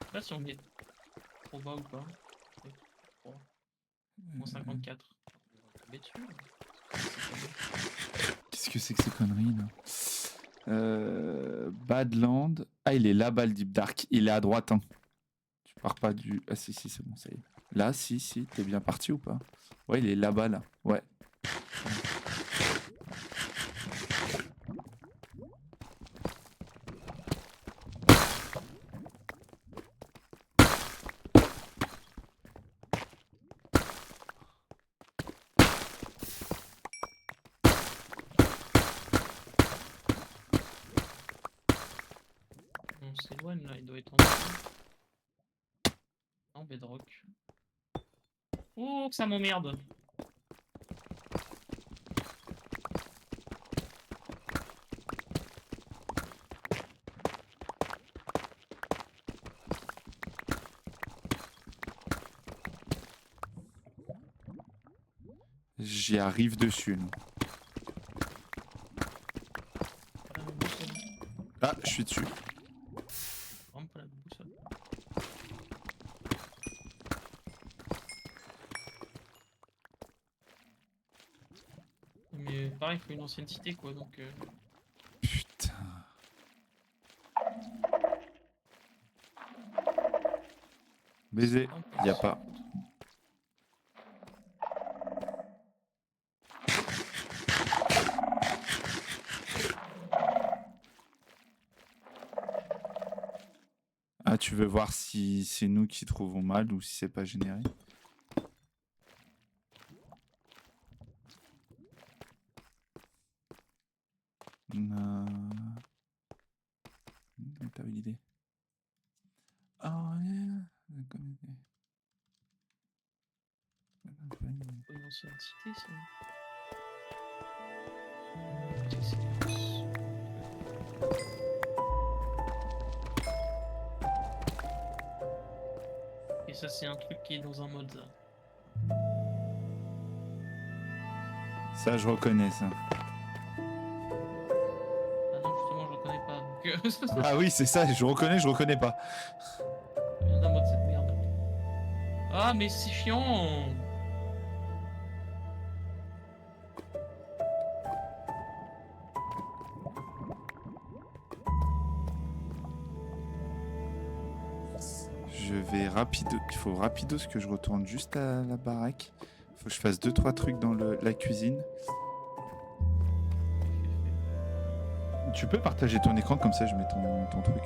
Je sais pas si on est trop bas ou pas. Moins 54. Mais dessus. Qu'est-ce que c'est que ces conneries là Badland. Ah, il est là-bas le Deep Dark. Il est à droite. Hein. Tu pars pas du. Ah, si, c'est bon, ça y est. Là, si, t'es bien parti ou pas? Ouais, il est là-bas là. Ouais. On s'éloigne là, il doit être en dessous. En bedrock. Oh, que ça m'emmerde. J'y arrive dessus. Non. Pas la boussole. Ah, je suis dessus. Vraiment pas la boussole. Mais pareil, il faut une ancienne cité quoi, donc. Putain. Baiser. Y a pas. Ah, tu veux voir si c'est nous qui trouvons mal ou si c'est pas généré? T'as eu l'idée? Oh, yeah. Faut une ancienne cité ça. Expérience. Et ça c'est un truc qui est dans un mode ça. Ça, je reconnais ça. Ah non justement je reconnais pas donc Ah oui, c'est ça, je reconnais pas. il y a un mode cette merde. Ah mais c'est chiant. Je vais rapido. Il faut rapidos que je retourne juste à la baraque. Faut que je fasse 2-3 trucs dans la cuisine. Tu peux partager ton écran comme ça je mets ton truc.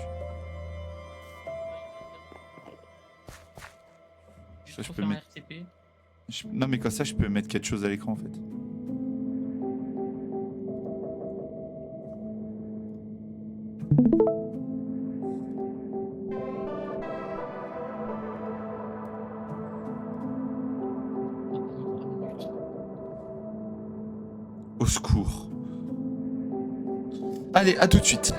Juste Ça, je pour peux faire un mettre- RTP. Non mais comme ça je peux mettre quelque chose à l'écran en fait. Au secours. Allez, à tout de suite.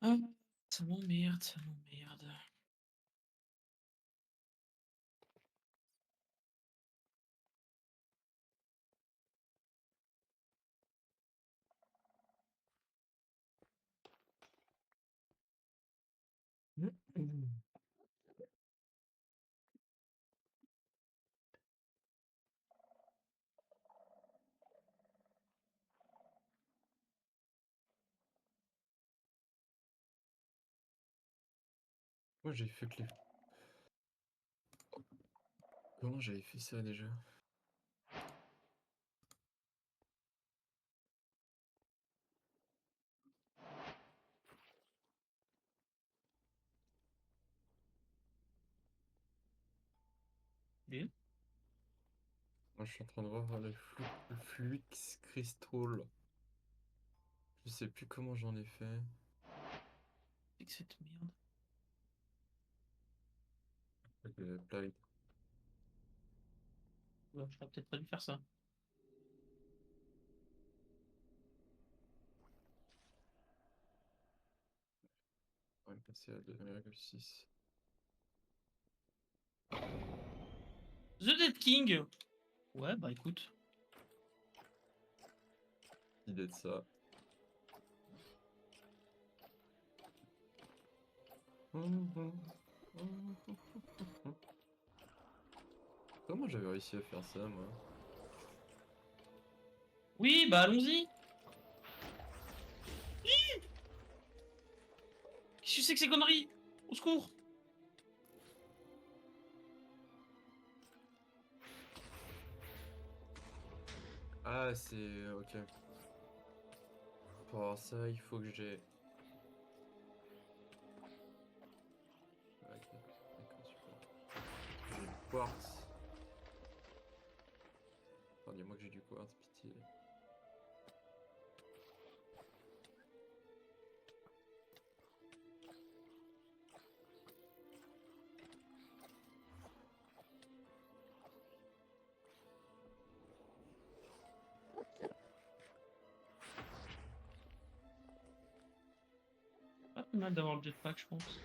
Ah, ça m'emmerde, ça m'emmerde. Moi j'ai fait que les... Comment j'avais fait ça déjà? Bien. Moi je suis en train de voir le Flux Crystal. Je sais plus comment j'en ai fait. C'est que cette merde. Play. Ouais, j'aurais peut-être pas dû faire ça. On va me passer à 2,6. The Dead King. Ouais, bah écoute. Idée de ça. Comment j'avais réussi à faire ça, moi? Oui, bah allons-y. Qu'est-ce que c'est que ces conneries? Au secours. Ah, c'est... Ok. Pour avoir ça, il faut que j'ai... Ok, d'accord, super. J'ai du quartz. Enfin, dis-moi que j'ai du quartz, pitié. Pas plus mal d'avoir le jetpack, je pense.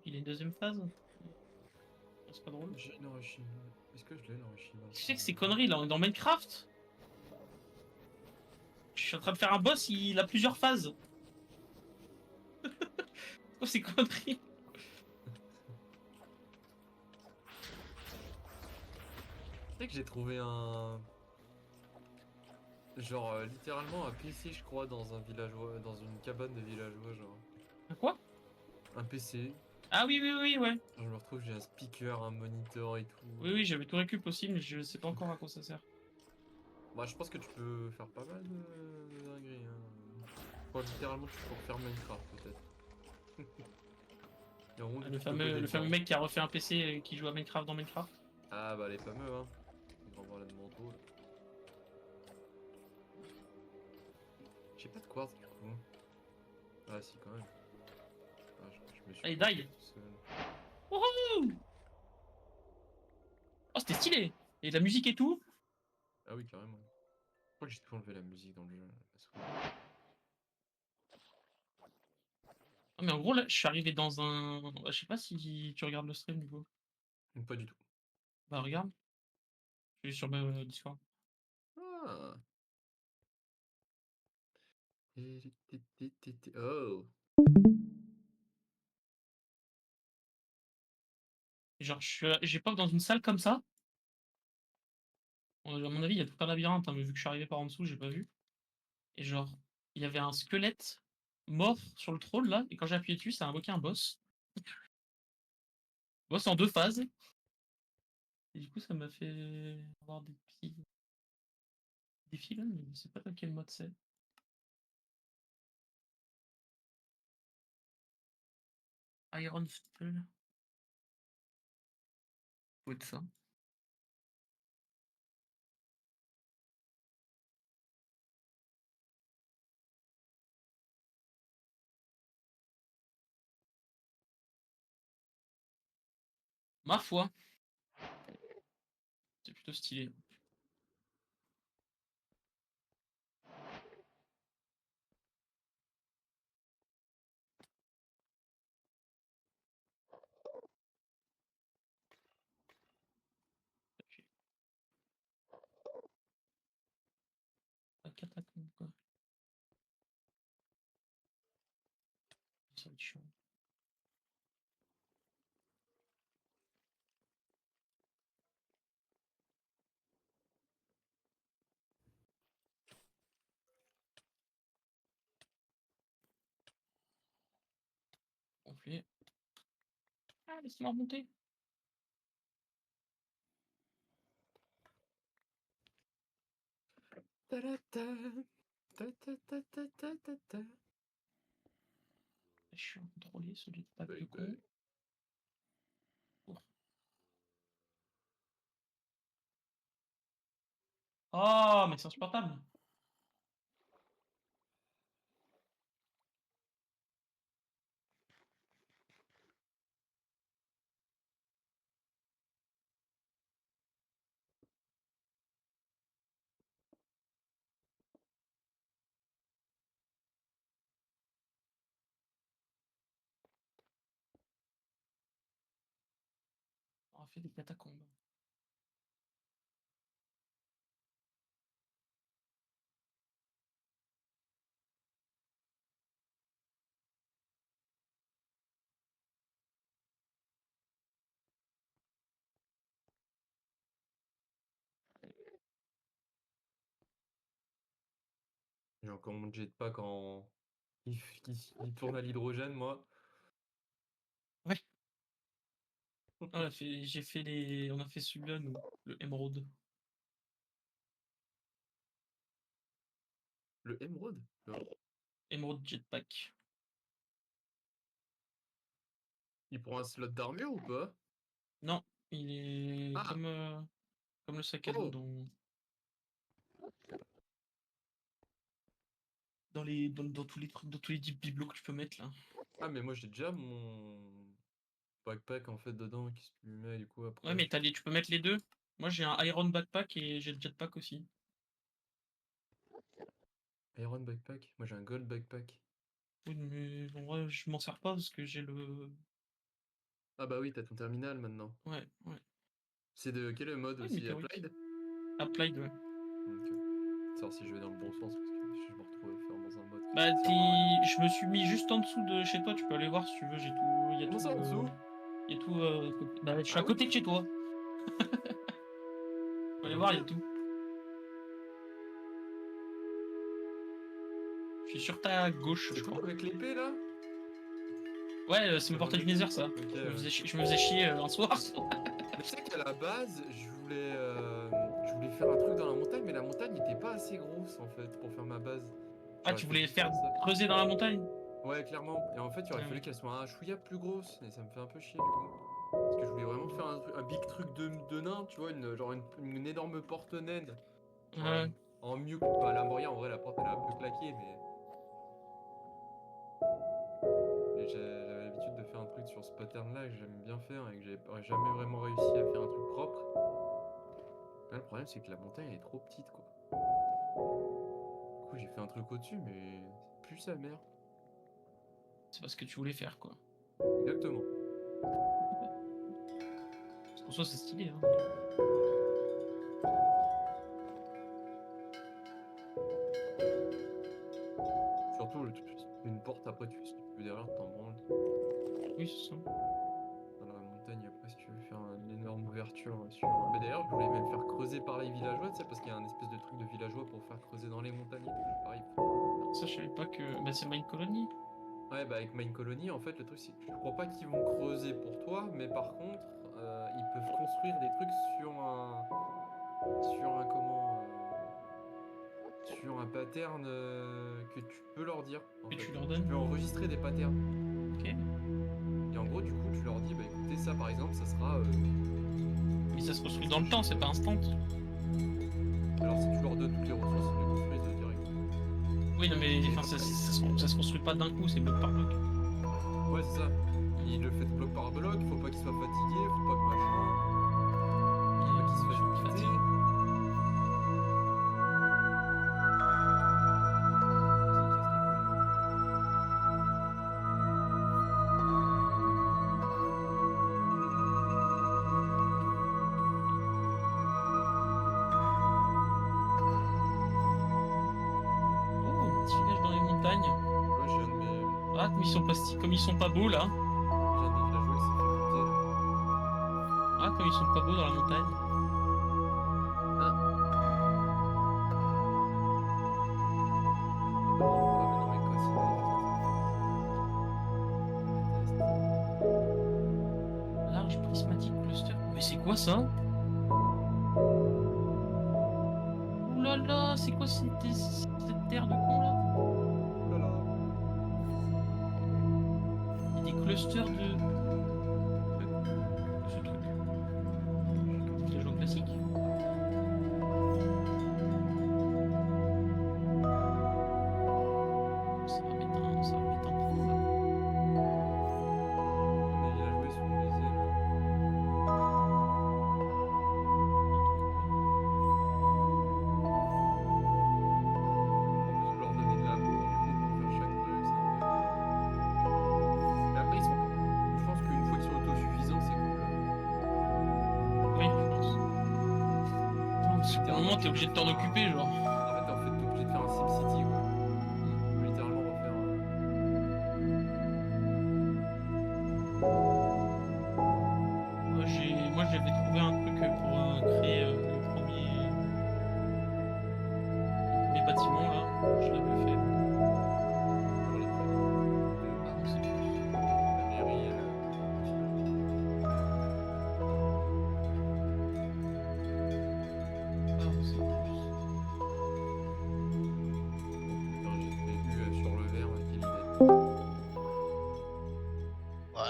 Il est une deuxième phase. C'est pas drôle. J'ai une Orochimaru. Est-ce que je l'ai, l'Orochimaru? Je sais que ces conneries là, on est dans Minecraft. Je suis en train de faire un boss, il a plusieurs phases. C'est quoi ces conneries? Tu sais que j'ai trouvé un... Genre, littéralement un PC, je crois, dans un villageois, dans une cabane de villageois, genre. Un quoi? Un PC. Ah oui, oui, oui, ouais. Genre, je me retrouve, j'ai un speaker, un moniteur et tout. Oui, oui, j'avais tout récup aussi, mais je sais pas encore à quoi ça sert. Bah, je pense que tu peux faire pas mal de dingueries, hein. Je crois littéralement que tu peux refaire Minecraft, peut-être. Il y a vraiment Ah, tout au code le fameux dedans. mec qui a refait un PC qui joue à Minecraft dans Minecraft. Ah bah les fameux, hein. Les grands volets de manteau, là. J'ai pas de quartz du coup. Ah si quand même. Ah, je me suis Allez, planté die. tout seul. Wouhou! Oh, c'était stylé! Et de la musique et tout. Ah oui carrément. Je crois que j'ai tout enlevé la musique dans le jeu. Ah, mais en gros, là, je suis arrivé dans un. Je sais pas si tu regardes le stream du coup. Pas du tout. Bah, regarde. Je suis sur Discord. Ah. Oh. Et genre, j'ai pop dans une salle comme ça. À mon avis, il y a tout un labyrinthe, hein, mais vu que je suis arrivé par en dessous, j'ai pas vu. Et genre, il y avait un squelette mort sur le trône là, et quand j'ai appuyé dessus, ça a invoqué un boss. Boss en 2 phases. Et du coup, ça m'a fait avoir des petits défis là, mais je sais pas dans quel mode c'est. Iron Spell. Faut être ça. Ma foi, c'est plutôt stylé. Ok. La catacombe, quoi. Ça va être chiant. Gonflé. Ah, laisse-moi remonter. Ta-da-ta. Ta-ta-ta-ta-ta-ta. Je suis contrôlé, celui de pack de Bye con. bye. Oh, mais c'est insupportable. On a fait des catacombes. J'ai encore mon jetpack en. Il tourne à l'hydrogène, moi. Ouais. J'ai fait les. On a fait celui-là, nous. Le Emerald. Le émeraude? Emerald Jetpack. Il prend un slot d'armure ou pas? Non, il est Ah! comme le sac à dos Oh! dans tous les trucs, dans tous les bibelots que tu peux mettre là. Ah, mais moi j'ai déjà mon backpack en fait dedans qui se met du coup Ouais, après. mais tu peux mettre les deux. Moi, j'ai un Iron Backpack et j'ai le Jetpack aussi. Iron backpack? Moi j'ai un gold backpack. Oui, mais en vrai, je m'en sers pas parce que j'ai le. Ah bah oui, t'as ton terminal maintenant. Ouais, ouais. C'est de quel mode Ouais, aussi? météorite. Applied? Applied, ouais. Ok. Savoir si je vais dans le bon sens parce que je me retrouve à faire dans un mode qui Bah, sert à rien. je me suis mis juste en dessous de chez toi, tu peux aller voir si tu veux, j'ai tout. Il y a Comment tout. ça en dessous? Il y a tout. Bah, je suis Ah à oui? côté de chez toi. Tu peux aller voir, il y a tout. Je suis sur ta gauche, C'est je toi crois. avec l'épée là? Ouais, c'est mon portail du Nether, ça. Ok, Je me faisais chier un soir. Mais tu sais qu'à la base, je voulais faire un truc dans la montagne, mais la montagne n'était pas assez grosse en fait pour faire ma base. Ah, J'aurais tu fait voulais juste faire ça. creuser dans la montagne? Ouais, clairement. Et en fait, il aurait Ah fallu oui. qu'elle soit un chouïa plus grosse, et ça me fait un peu chier du coup. Parce que je voulais vraiment faire un big truc de nain, tu vois, genre une énorme porte naine. Genre Ouais. en mieux. Bah, la Moria, en vrai, la porte elle est un peu claquée, mais J'avais l'habitude de faire un truc sur ce pattern-là que j'aime bien faire et que j'avais jamais vraiment réussi à faire un truc propre. Là, le problème, c'est que la montagne elle est trop petite, quoi. Du coup, j'ai fait un truc au-dessus, mais c'est plus sa mère. C'est pas ce que tu voulais faire, quoi. Exactement. Parce qu'en soi, c'est stylé, hein. Surtout, tu fais une porte, après, tu fais ce que tu veux derrière, t'en branles. Oui, c'est ça. Dans la montagne, après, si tu veux faire une énorme ouverture sur. Mais d'ailleurs, je voulais même faire creuser par les villageois, tu sais, parce qu'il y a un espèce de truc de villageois pour faire creuser dans les montagnes. Pareil. Ça, je savais pas que. Bah, c'est Mine Colony. Ouais, bah avec Mine Colony, en fait, le truc, c'est que je crois pas qu'ils vont creuser pour toi, mais par contre, ils peuvent construire des trucs sur un. Sur un comment. Sur un pattern que tu peux leur dire. En Que fait. tu leur Tu donnes. peux enregistrer des patterns. Ok. Et en gros, du coup, tu leur dis, bah écoutez, ça par exemple, ça sera. Mais ça se construit dans le temps, c'est pas instant. Alors, si tu leur donnes toutes les ressources, ils les construisent direct. Oui, non, mais enfin, ça se construit pas d'un coup, c'est bloc par bloc. Ouais, c'est ça. Il le fait bloc par bloc, faut pas qu'il soit fatigué, faut pas que machin. Faut pas qu'il se fasse buter. Fatigue. Oh, petit village dans les montagnes. Ouais, j'ai un de mes. Ah, comme ils sont comme ils sont pas beaux là. J'ai un de mes villageois qui s'est fait buter là. Ah, comme ils sont pas beaux dans la montagne. Ah, mais non, mais quoi, c'est je déteste. Large prismatique cluster. Mais c'est quoi ça? Ouh là là, c'est quoi cette terre de con là? Oh là là. Il y a des clusters de ce truc. De jeux classiques. Ça va mettre un coup là. Mes villageois ils sont baisés là. Je leur donner de l'amour du coup pour faire chaque truc, c'est un peu. Mais après, ils sont. Je pense qu'une fois qu'ils sont autosuffisants, c'est cool. Oui, je pense. Parce qu'à un moment, t'es obligé de t'en occuper, genre. En fait, t'es obligé de faire un SimCity, quoi. Faut littéralement refaire. Moi, j'avais trouvé un truc pour créer le premier bâtiment là. Je l'avais fait. Voilà, Ah non, c'est plus. la mairie, elle. Ah non, c'est plus. Putain, j'ai prévu sur le verre, quelle idée.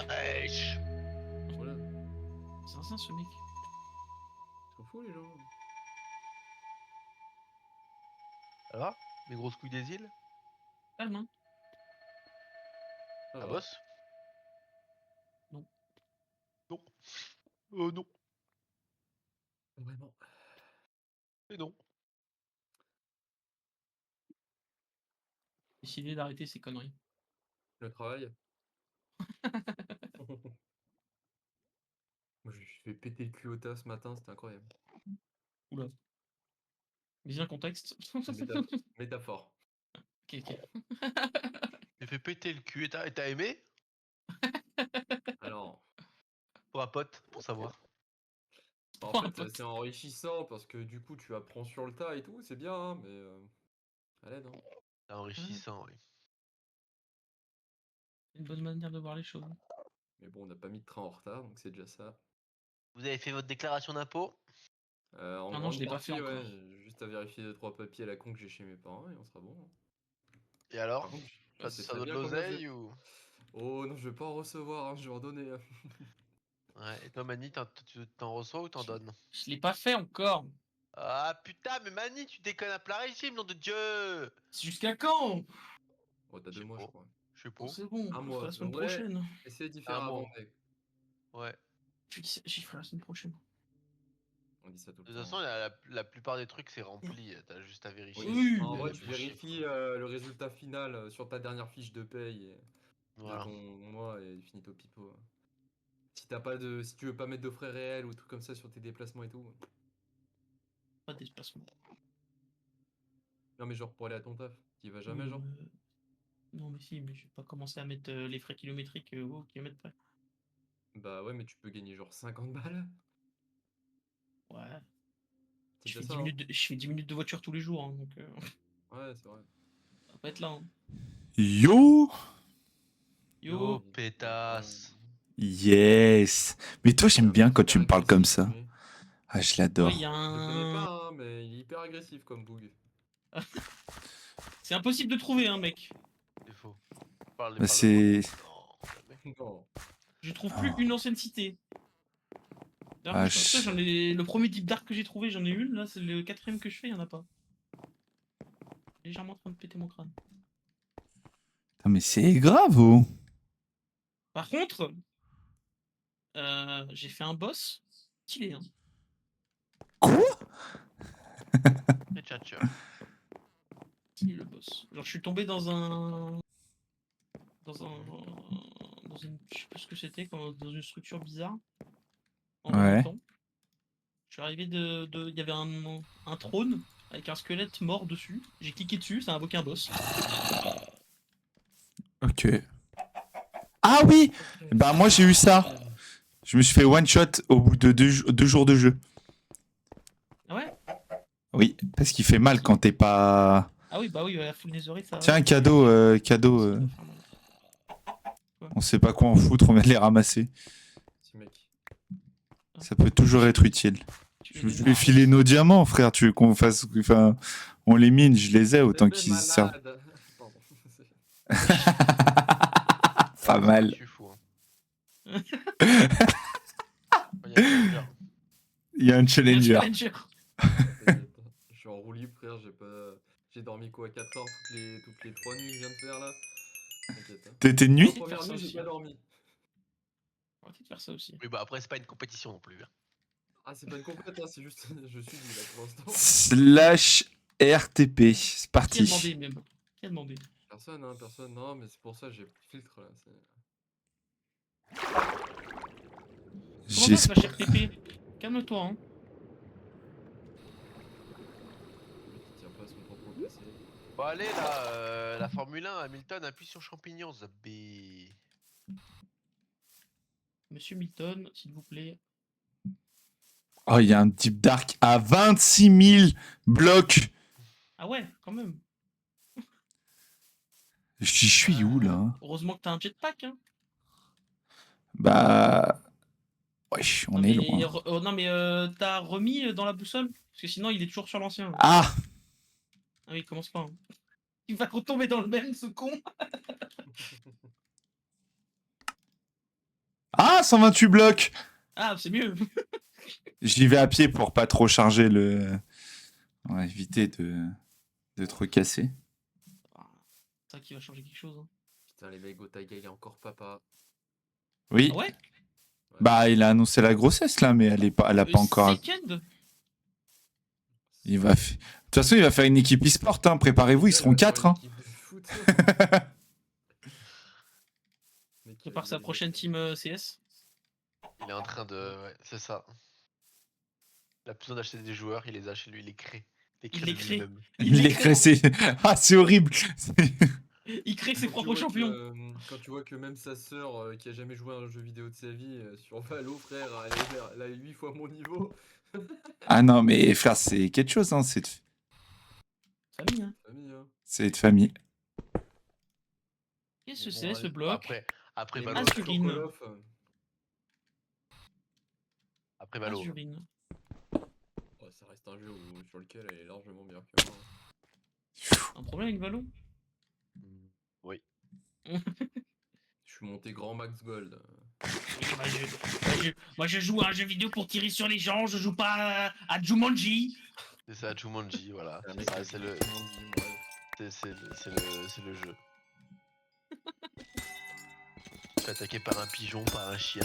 Wesh. Voilà. C'est un ce mec. Ils sont fous les gens. Ça va? Les grosses couilles des îles? Calme, hein. Ça Ça va. bosse? Non. Non. Non. Vraiment. Et non. Décidé d'arrêter ces conneries. Le travail. Moi, je fais péter le cul au tas ce matin, c'était incroyable. Oula. Bien contexte. Métaphore. Ok, ok. J'ai fait péter le cul et t'as aimé? Alors, Pour un pote, pour savoir. en Pour un fait, pote. c'est enrichissant parce que du coup, tu apprends sur le tas et tout, c'est bien, hein, mais à l'aide. Hein. C'est enrichissant, oui. Une bonne manière de voir les choses. Mais bon, on n'a pas mis de train en retard, donc c'est déjà ça. Vous avez fait votre déclaration d'impôt? En Ah non, grande je l'ai pas fait partie, encore. ouais, juste à vérifier 2-3 papiers à la con que j'ai chez mes parents et on sera bon. Hein. Et alors? Par contre, je Ça, sais ça très doit de bien combien l'oseille ou? Oh non, je vais pas en recevoir, hein, je vais en donner. Ouais, et toi Mani, tu t'en reçois ou t'en donnes? Je l'ai pas fait encore. Ah putain, mais Mani, tu déconnes à plein régime, nom de Dieu! C'est jusqu'à quand? Oh, t'as Je 2 sais mois, je pas. crois. Je suis Bon, pour. c'est bon, Un on mois. fera la semaine En vrai, prochaine. Essayez d'y faire Un avant, mois. mec. Ouais. J'y ferai la semaine prochaine. On dit ça tout De le toute temps. façon, la plupart des trucs, c'est rempli. T'as juste à vérifier. Oui, En mais vrai, les tu bons chiffres. vérifies le résultat final sur ta dernière fiche de paye Voilà. de ton mois et finito pipo. Si tu veux pas mettre de frais réels ou trucs comme ça sur tes déplacements et tout. pas de déplacement. Non, mais genre pour aller à ton taf, t'y vas jamais, genre. Non, mais si, mais je vais pas commencer à mettre les frais kilométriques au kilomètre près. Bah ouais, mais tu peux gagner genre 50 balles. Ouais. C'est Je déjà fais, ça, 10 hein. minutes je fais 10 minutes de voiture tous les jours, hein, donc Ouais, c'est vrai. ça va pas être là. Hein. Yo! Yo, pétasse. Yes! Mais toi, j'aime bien quand tu me parles comme ça. Ah, je ouais, l'adore. il y a Je le connais un. pas, hein, mais il est hyper agressif comme bug. C'est impossible de trouver, hein, mec. C'est faux. Parle Bah, c'est. Non, jamais. Non. Je trouve plus une ancienne cité. D'ailleurs, Ah, ça, j'en ai. Le premier Deep Dark que j'ai trouvé, j'en ai une. Là, c'est le 4ème que je fais, il y en a pas. Légèrement en train de péter mon crâne. Putain, mais c'est grave, oh! Par contre, j'ai fait un boss stylé. Hein. Quoi? Et tchatcher. Stylé le boss. Genre, je suis tombé dans un. Dans un. Dans une. Je sais plus ce que c'était, dans une structure bizarre. En Ouais. remontant. Je suis arrivé il y avait un trône avec un squelette mort dessus. J'ai cliqué dessus, ça a invoqué un boss. Ok. Ah oui! Bah, moi, j'ai eu ça. Je me suis fait one shot au bout de 2 jours de jeu. Ah ouais? Oui, parce qu'il fait mal quand t'es pas. Ah oui, bah oui, la full netherite, ça. Tiens, cadeau, cadeau. Ça doit faire mal. On sait pas quoi en foutre, on vient de les ramasser. Si, mec. Ça peut toujours être utile. Tu Je veux des vais filer nos diamants, frère. Tu veux qu'on fasse. Enfin, on les mine, je les ai autant Bébé qu'ils servent. malade. Pardon. Pas mal. Je suis fou. Hein. Il y a un Il y a un Il y a un challenger. challenger. T'inquiète. Je suis en roue libre, frère. J'ai dormi quoi, 4 heures toutes les 3 nuits que je viens de faire là. T'inquiète. Hein. T'étais de La nuit? première Faire ça nuit, j'ai aussi. pas dormi. On va peut-être faire ça aussi. Oui, bah après, c'est pas une compétition non plus. Hein. Ah, c'est pas une complète, hein, c'est juste. Je suis nul là pour l'instant. Slash RTP. C'est Qui a parti. demandé même? Qui a demandé? Personne, hein, personne. Non, mais c'est pour ça que j'ai filtre là. Comment J'ai ça, slash RTP? Calme-toi, hein. Le mec, il tient pas à son propre PC. Bon, allez, là, la Formule 1, Hamilton appuie sur champignon, Zabé. Monsieur Milton, s'il vous plaît. Oh, il y a un Deep Dark à 26 000 blocs. Ah ouais, quand même. Je suis où là? Heureusement que t'as un jetpack, hein. Bah. Wesh, on Non, est mais, loin. non mais t'as remis dans la boussole? Parce que sinon il est toujours sur l'ancien. Ah! Ah oui, commence pas. Hein. Il va retomber dans le même, ce con. Ah, 128 blocs! Ah, c'est mieux. J'y vais à pied pour pas trop charger le. On va éviter de trop casser. C'est ça qui va changer quelque chose. Hein. Putain, les mecs, Gotaga, il est encore papa. Oui. Ah ouais? Bah, il a annoncé la grossesse là, mais elle a pas encore. Second. Il va. De toute façon, il va faire une équipe e-sport. Hein. Préparez-vous, ils seront 4. Hein. Prépare sa prochaine team CS. Il est en train de. Ouais, c'est ça. Il a besoin d'acheter des joueurs, il les a chez lui, il les crée. Il les crée. lui-même. Il les crée. Ah, c'est horrible. Il crée ses propres champions. Quand tu vois que même sa sœur, qui a jamais joué à un jeu vidéo de sa vie, sur Valo, frère, elle a 8 fois mon niveau. Ah non, mais frère, c'est quelque chose. Hein. Famille, hein. Famille, hein. C'est de famille. Qu'est-ce que Bon, c'est ce allez. bloc? Après Les Valo. mecs, Azurine. sur Call of, Après Valo. Azurine. ouais, ça reste un jeu sur lequel elle est largement meilleure que moi. Un problème avec Valo? Oui. Je suis monté grand max gold. Moi je joue à un jeu vidéo pour tirer sur les gens, je joue pas à Jumanji. C'est ça, Jumanji, voilà. Un C'est mec ça, qui c'est a le, dit Jumanji, bref. c'est le jeu. fait attaquer par un pigeon, par un chien.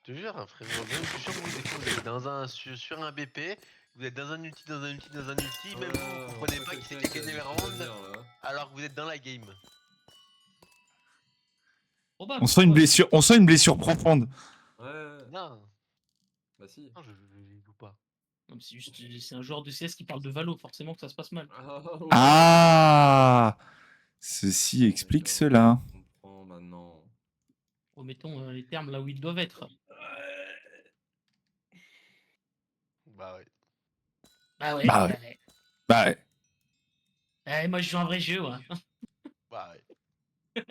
Je te jure, hein, frérot, même, je suis sûr que vous, des fois, vous êtes dans sur un BP, vous êtes dans un ulti, même vous comprenez pas qui c'est qui a gagné la round, alors que vous êtes dans la game. Probable, On sent une blessure profonde. Ouais. Non, Bah si. non, je joue pas. Non, mais c'est juste, c'est un joueur de CS qui parle de Valo, forcément que ça se passe mal. Ouais. Ah, ceci explique cela. Je comprends maintenant. Remettons les termes là où ils doivent être. Bah ouais. Bah ouais, Bah ouais. bah ouais. Bah ouais. Ouais, moi je joue un vrai jeu, ouais. Bah ouais.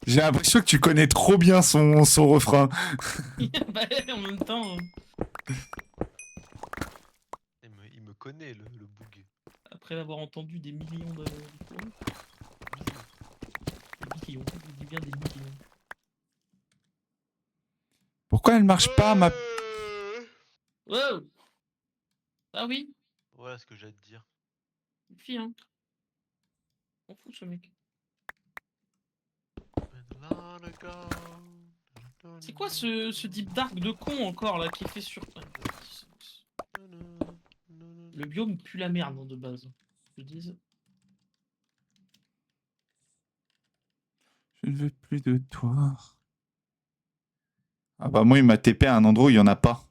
J'ai l'impression que tu connais trop bien son refrain. Bah ouais, en même temps, Il me connaît le boug. après l'avoir entendu des millions de fois. Des millions, je dis bien des millions. Pourquoi elle marche pas, ma... Wow. Ah oui, Voilà ce que j'ai à te dire. une fille, hein. On fout ce mec. C'est quoi ce deep dark de con encore là qui est fait sur. Le biome pue la merde hein, de base. Je dis. Je ne veux plus de toi. Ah bah moi, il m'a TP à un endroit où il y en a pas.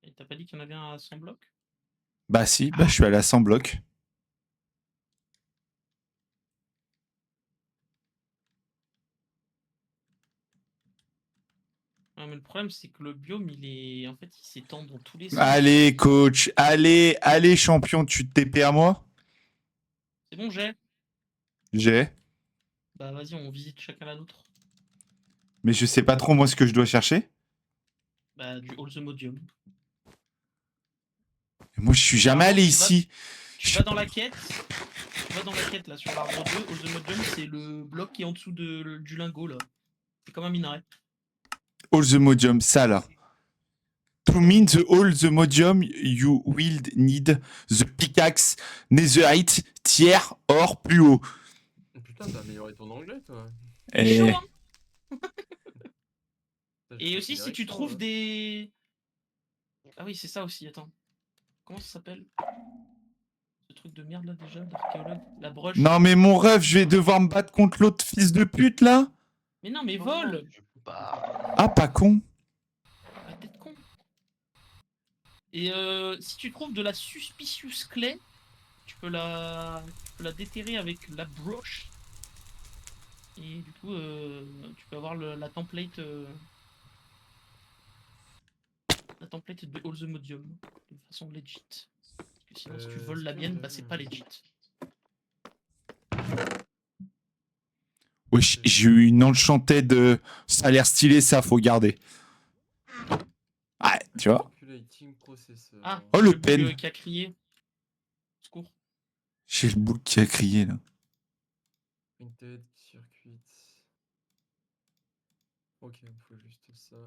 Et t'as pas dit qu'il y en avait un à 100 blocs? Bah si, bah je suis allé à 100 blocs. Non, mais le problème c'est que le biome il est. En fait il s'étend dans tous les sens. Allez, coach. Allez, champion, tu te TP à moi? C'est bon, j'ai. J'ai. Bah vas-y, on visite chacun la nôtre. Mais je sais pas trop moi ce que je dois chercher. Bah du All the Modium. Et moi, je suis jamais allé Tu ici. Tu vas dans la quête. Tu vas dans la quête là sur l'arbre 2. All the Modium c'est le bloc qui est en dessous du lingot là. C'est comme un minerai. All the modium, ça là. To mint the all the modium, you will need the pickaxe, netherite, tiers, or, plus haut. Putain, t'as amélioré ton anglais, toi. C'est Et... chaud, hein. Putain, Et je aussi si considérais tu que ça, trouves ouais. des. Ah oui, c'est ça aussi, attends. Comment ça s'appelle? Ce truc de merde là déjà, d'archéologue. La broche. Non mais mon rêve, je vais devoir me battre contre l'autre fils de pute là. Mais non, mais Non, vole! je peux pas. Ah, pas con. La tête con. Et si tu trouves de la suspicious clay, tu peux la déterrer avec la broche. Et du coup, tu peux avoir la template. La template de All the Modium. De façon legit. Parce que sinon, si tu voles la mienne, bah c'est pas legit. Wesh, j'ai eu une enchanted. Ça a l'air stylé, ça, faut garder. Ouais, tu vois. Calculating processor. Ah, Oh, le bug, pen. qui a crié. Secours. J'ai le bouc qui a crié là. Printed circuit. Ok, il me faut juste ça.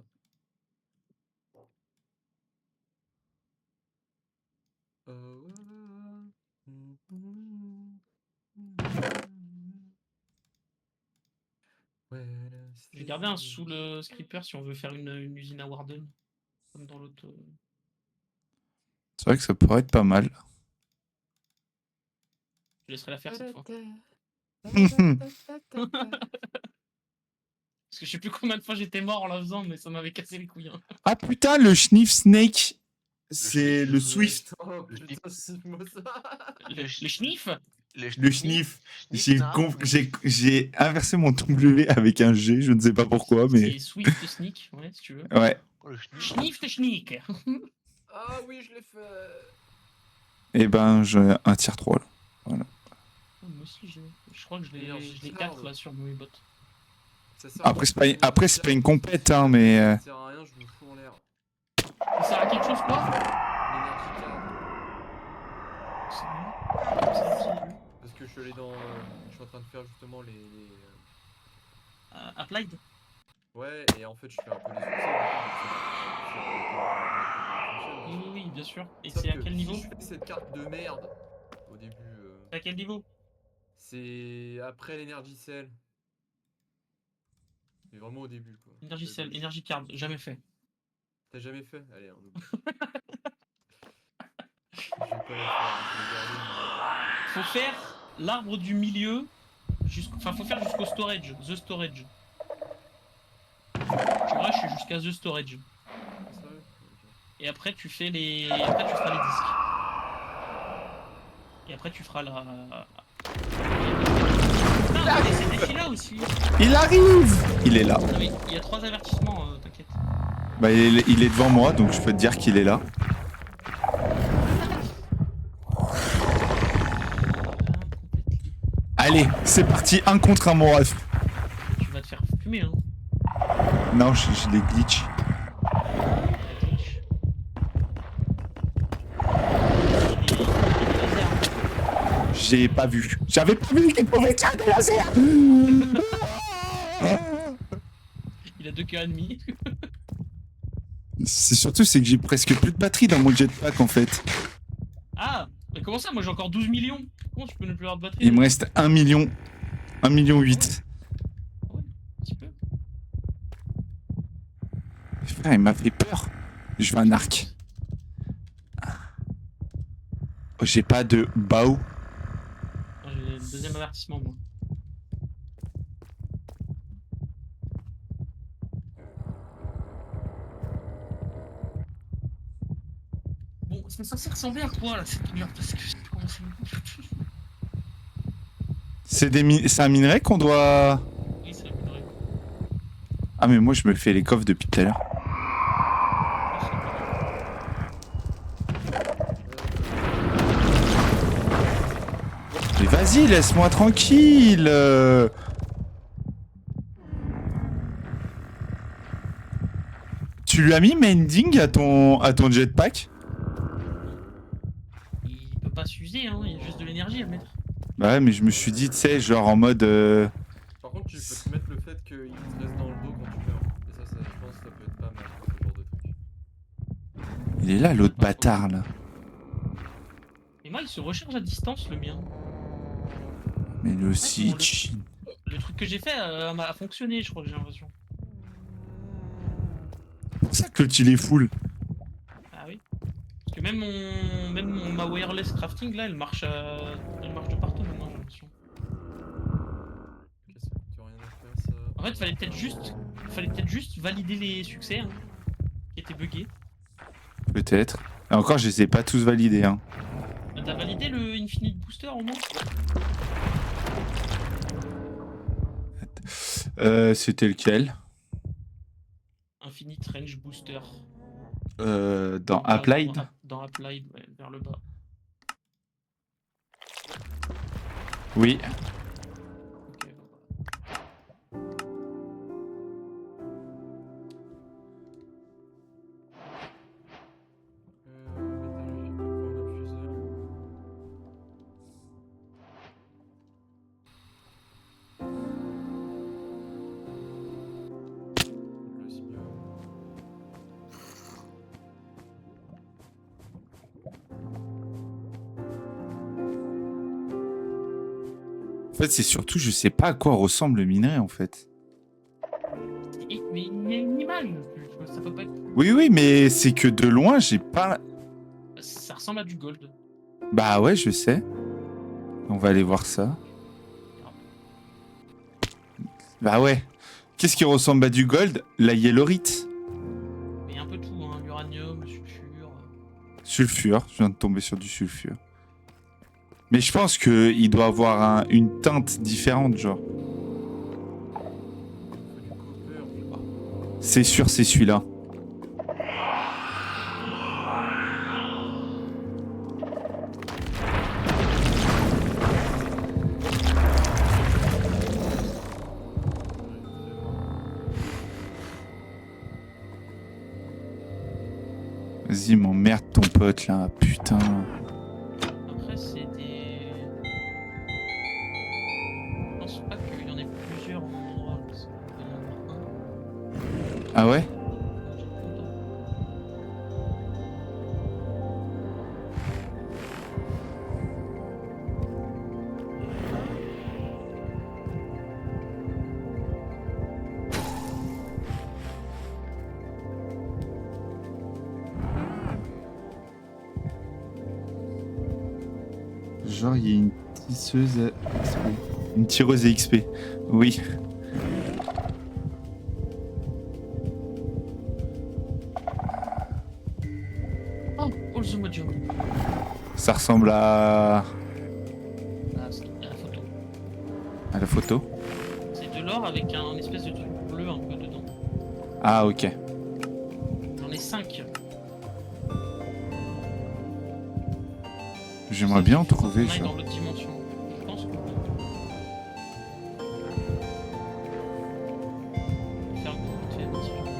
J'ai gardé un sous le scripper si on veut faire une usine à Warden. Comme dans l'autre. C'est vrai que ça pourrait être pas mal. Je laisserai la faire cette fois. Parce que je sais plus combien de fois j'étais mort en la faisant, mais ça m'avait cassé les couilles. Hein. Ah putain, le Sniff Snake. C'est le Swift. Oh putain, c'est moi ça. Le schniff. Le Sniff. J'ai inversé mon W avec un G, je ne sais pas pourquoi, mais. C'est Swift Sneak, ouais, si tu veux. Ouais. Schniff de Schnick. Ah oui, je l'ai fait. Et ben, j'ai un tier 3 là. Voilà. Oh, moi aussi, je crois que je Merde, l'ai 4 là sur mes bots. Après, c'est pas une compète, hein, mais. Ça sert à rien, je me fous en l'air. Ça sert à quelque chose, quoi? L'énergie card. C'est bon. Parce que je suis allé dans. Je suis en train de faire justement les. Applied. Ouais, et en fait, je fais un peu des succès. Oui, bien sûr. Et Sauf c'est à que quel si niveau? je fais cette carte de merde début. À quel niveau? C'est après l'énergie cell. Mais vraiment au début quoi. Énergie Cell, énergie Card, jamais fait. T'as jamais fait? Allez, on oublie. Je vais pas la faire, je vais garder. Faut faire l'arbre du milieu, enfin faut faire jusqu'au storage, the storage. Tu vois, je suis jusqu'à the storage. Ah, sérieux? Ok. Et après tu fais les, après tu feras les disques. Et après tu feras la. Ah, mais c'est défi là aussi. Il arrive! Il est là. Non, mais il y a 3 avertissements, t'inquiète. Bah, il est devant moi, donc je peux te dire qu'il est là. Allez, c'est parti, 1 contre 1, mon ref. Tu vas te faire fumer, hein. Non, je les glitch. J'ai pas vu. J'avais pas vu qu'il pouvait tirer des lasers. Il a 2 cœurs et demi. C'est surtout, c'est que j'ai presque plus de batterie dans mon jetpack en fait. Ah, mais comment ça? Moi j'ai encore 12 millions. Comment tu peux ne plus avoir de batterie? Il me reste 1 million. 1 million 8. Ouais, un petit peu. Frère, il m'a fait peur. Je veux un arc. Oh, j'ai pas de bao. J'ai le 2e avertissement, moi. Bon, c'est censé ressembler à quoi là cette lumière? Parce que je sais pas comment c'est. C'est un minerai qu'on doit. Oui, c'est la minerai. Ah, mais moi je me fais les coffres depuis tout à l'heure. Mais vas-y, laisse-moi tranquille. Tu lui as mis mending à ton jetpack? Il peut pas s'user, hein, il y a juste de l'énergie à mettre. Bah ouais, mais je me suis dit, tu sais, genre en mode. Par contre, tu peux te mettre le fait qu'il te reste dans le dos quand tu meurs. Et ça, je pense que ça peut être pas mal pour ce genre de truc. Il est là, l'autre bâtard là. Et moi, il se recharge à distance, le mien. Mais lui aussi, Ah, le truc que j'ai fait a fonctionné, je crois, j'ai l'impression. c'est pour ça que tu les full. Ah oui. Parce que ma wireless crafting là, elle marche de partout maintenant, j'ai l'impression. Ok, ça coûte rien à faire ça. En fait, fallait peut-être juste valider les succès hein, qui étaient buggés. Peut-être. Et encore, je les ai pas tous validés. Hein. T'as validé le Infinite Booster au moins? C'était lequel? Infinite Range Booster. Dans Applied? Dans Applied, ouais, vers le bas. Oui. Ok, bon, bah. Métallurgie, point d'infuseur. L'osmium. En fait, c'est surtout, je sais pas à quoi ressemble le minerai en fait. Mais il y a une image, ça peut pas être. Oui, oui, mais c'est que de loin, j'ai pas. Ça ressemble à du gold. Bah ouais, je sais. On va aller voir ça. Bah ouais. Qu'est-ce qui ressemble à du gold? La yellowite. Mais un peu tout, hein, l'uranium, le sulfure. Sulfure. Je viens de tomber sur du sulfure. Mais je pense qu'il doit avoir une teinte différente, genre. Il faut du copper, je crois. C'est sûr, c'est celui-là. Vas-y, m'emmerde ton pote là, putain. Après, c'est des. Je pense pas qu'il y en ait plusieurs en endroit. Parce qu'il doit y en avoir un. Ah ouais? Genre, il y a une tisseuse à XP. Une tireuse à XP. Oui. Oh, all the mojo. Ça ressemble Ah, c'est la photo. à la photo. C'est de l'or avec un espèce de truc bleu un peu dedans. Ah, ok. J'en ai 5. J'aimerais bien en trouver, On aille genre. dans l'autre dimension. Je pense qu'on peut. Faire le fait un petit peu.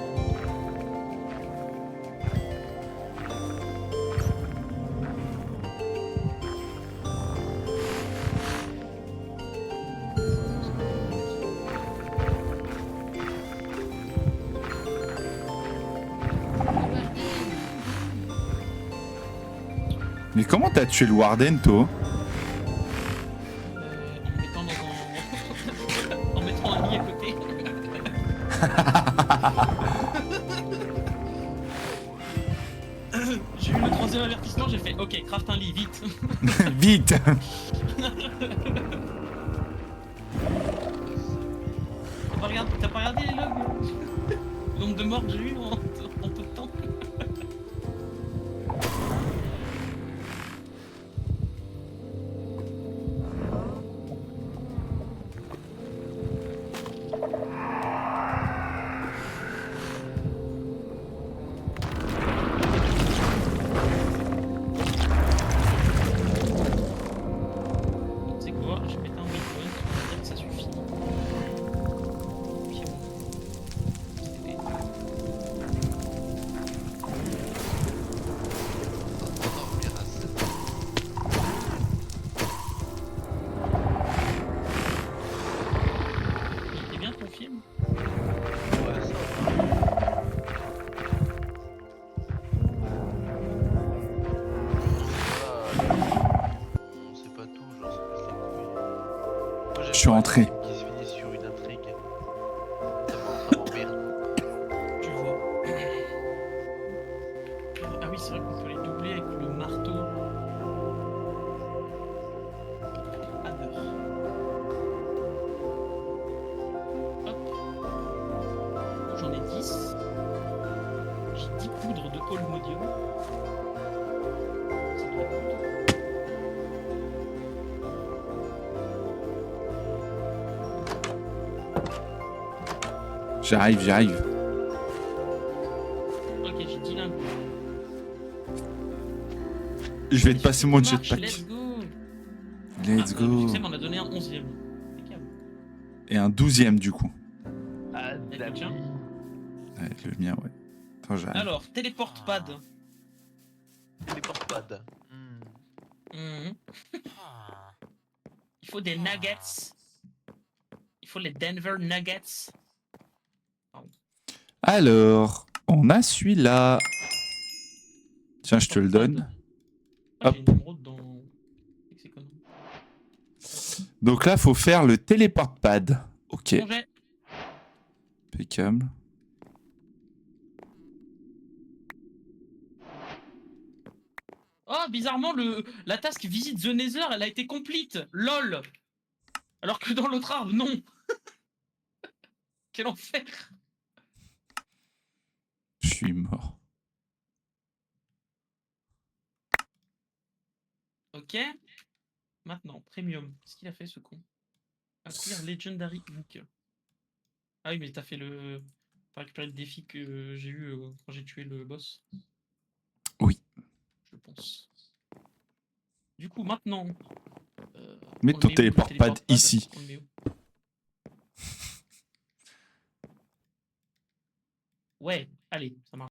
Mais comment t'as tué le Warden, toi? En me mettant dans un... en mettant un lit à côté. J'ai eu le troisième avertissement, j'ai fait ok, craft un lit, vite. Vite! T'as pas regardé les logs? Le nombre de morts que j'ai eu en peu de temps. C'est quoi? Je vais mettre un waypoint, on va dire que ça suffit. Puis c'était- Il était bien ton film? Ouais, ça va. On sait pas tout, genre ça casse les couilles. Moi, j'aime Je suis pas les rentré. films qui se finissent sur une intrigue. Ça m'emmerde. Tu vois. Ah oui, c'est vrai qu'on peut les doubler avec le marteau. Hammer. Hop. J'en ai 10. J'ai 10 poudres de Holmodium. C'est de la poudre. J'arrive. Ok, j'ai 10 lingots. Je vais te passer mon Ça marche, jetpack. Let's go. Let's Ah, le go. succès m'en a donné un 11e. Impeccable. Et un 12e, du coup. Ah, Avec le tien. Ouais, le mien, ouais. Attends, j'arrive. Alors, téléporte pad. Téléporte-pad. Mhm. Il faut des nuggets. Il faut les Denver Nuggets. Alors, on a celui-là. Tiens, je te le donne. Ah, j'ai Hop. une émeraude dans... C'est connu. Donc là, faut faire le téléport pad. Ok, Bon jet. impeccable. Oh, bizarrement, la task Visit the Nether, elle a été complete. LOL. Alors que dans l'autre arbre, non. Quel enfer. Je suis mort. Ok. Maintenant, Premium. Qu'est-ce qu'il a fait, ce con? Acquire Legendary Ink. Ah oui, mais t'as fait le... T'as récupéré le défi que j'ai eu quand j'ai tué le boss. Oui. Je pense. Du coup, maintenant... Mets on ton le met où, le téléport pad téléport pad ici. On le met où? Ouais, allez, ça marche.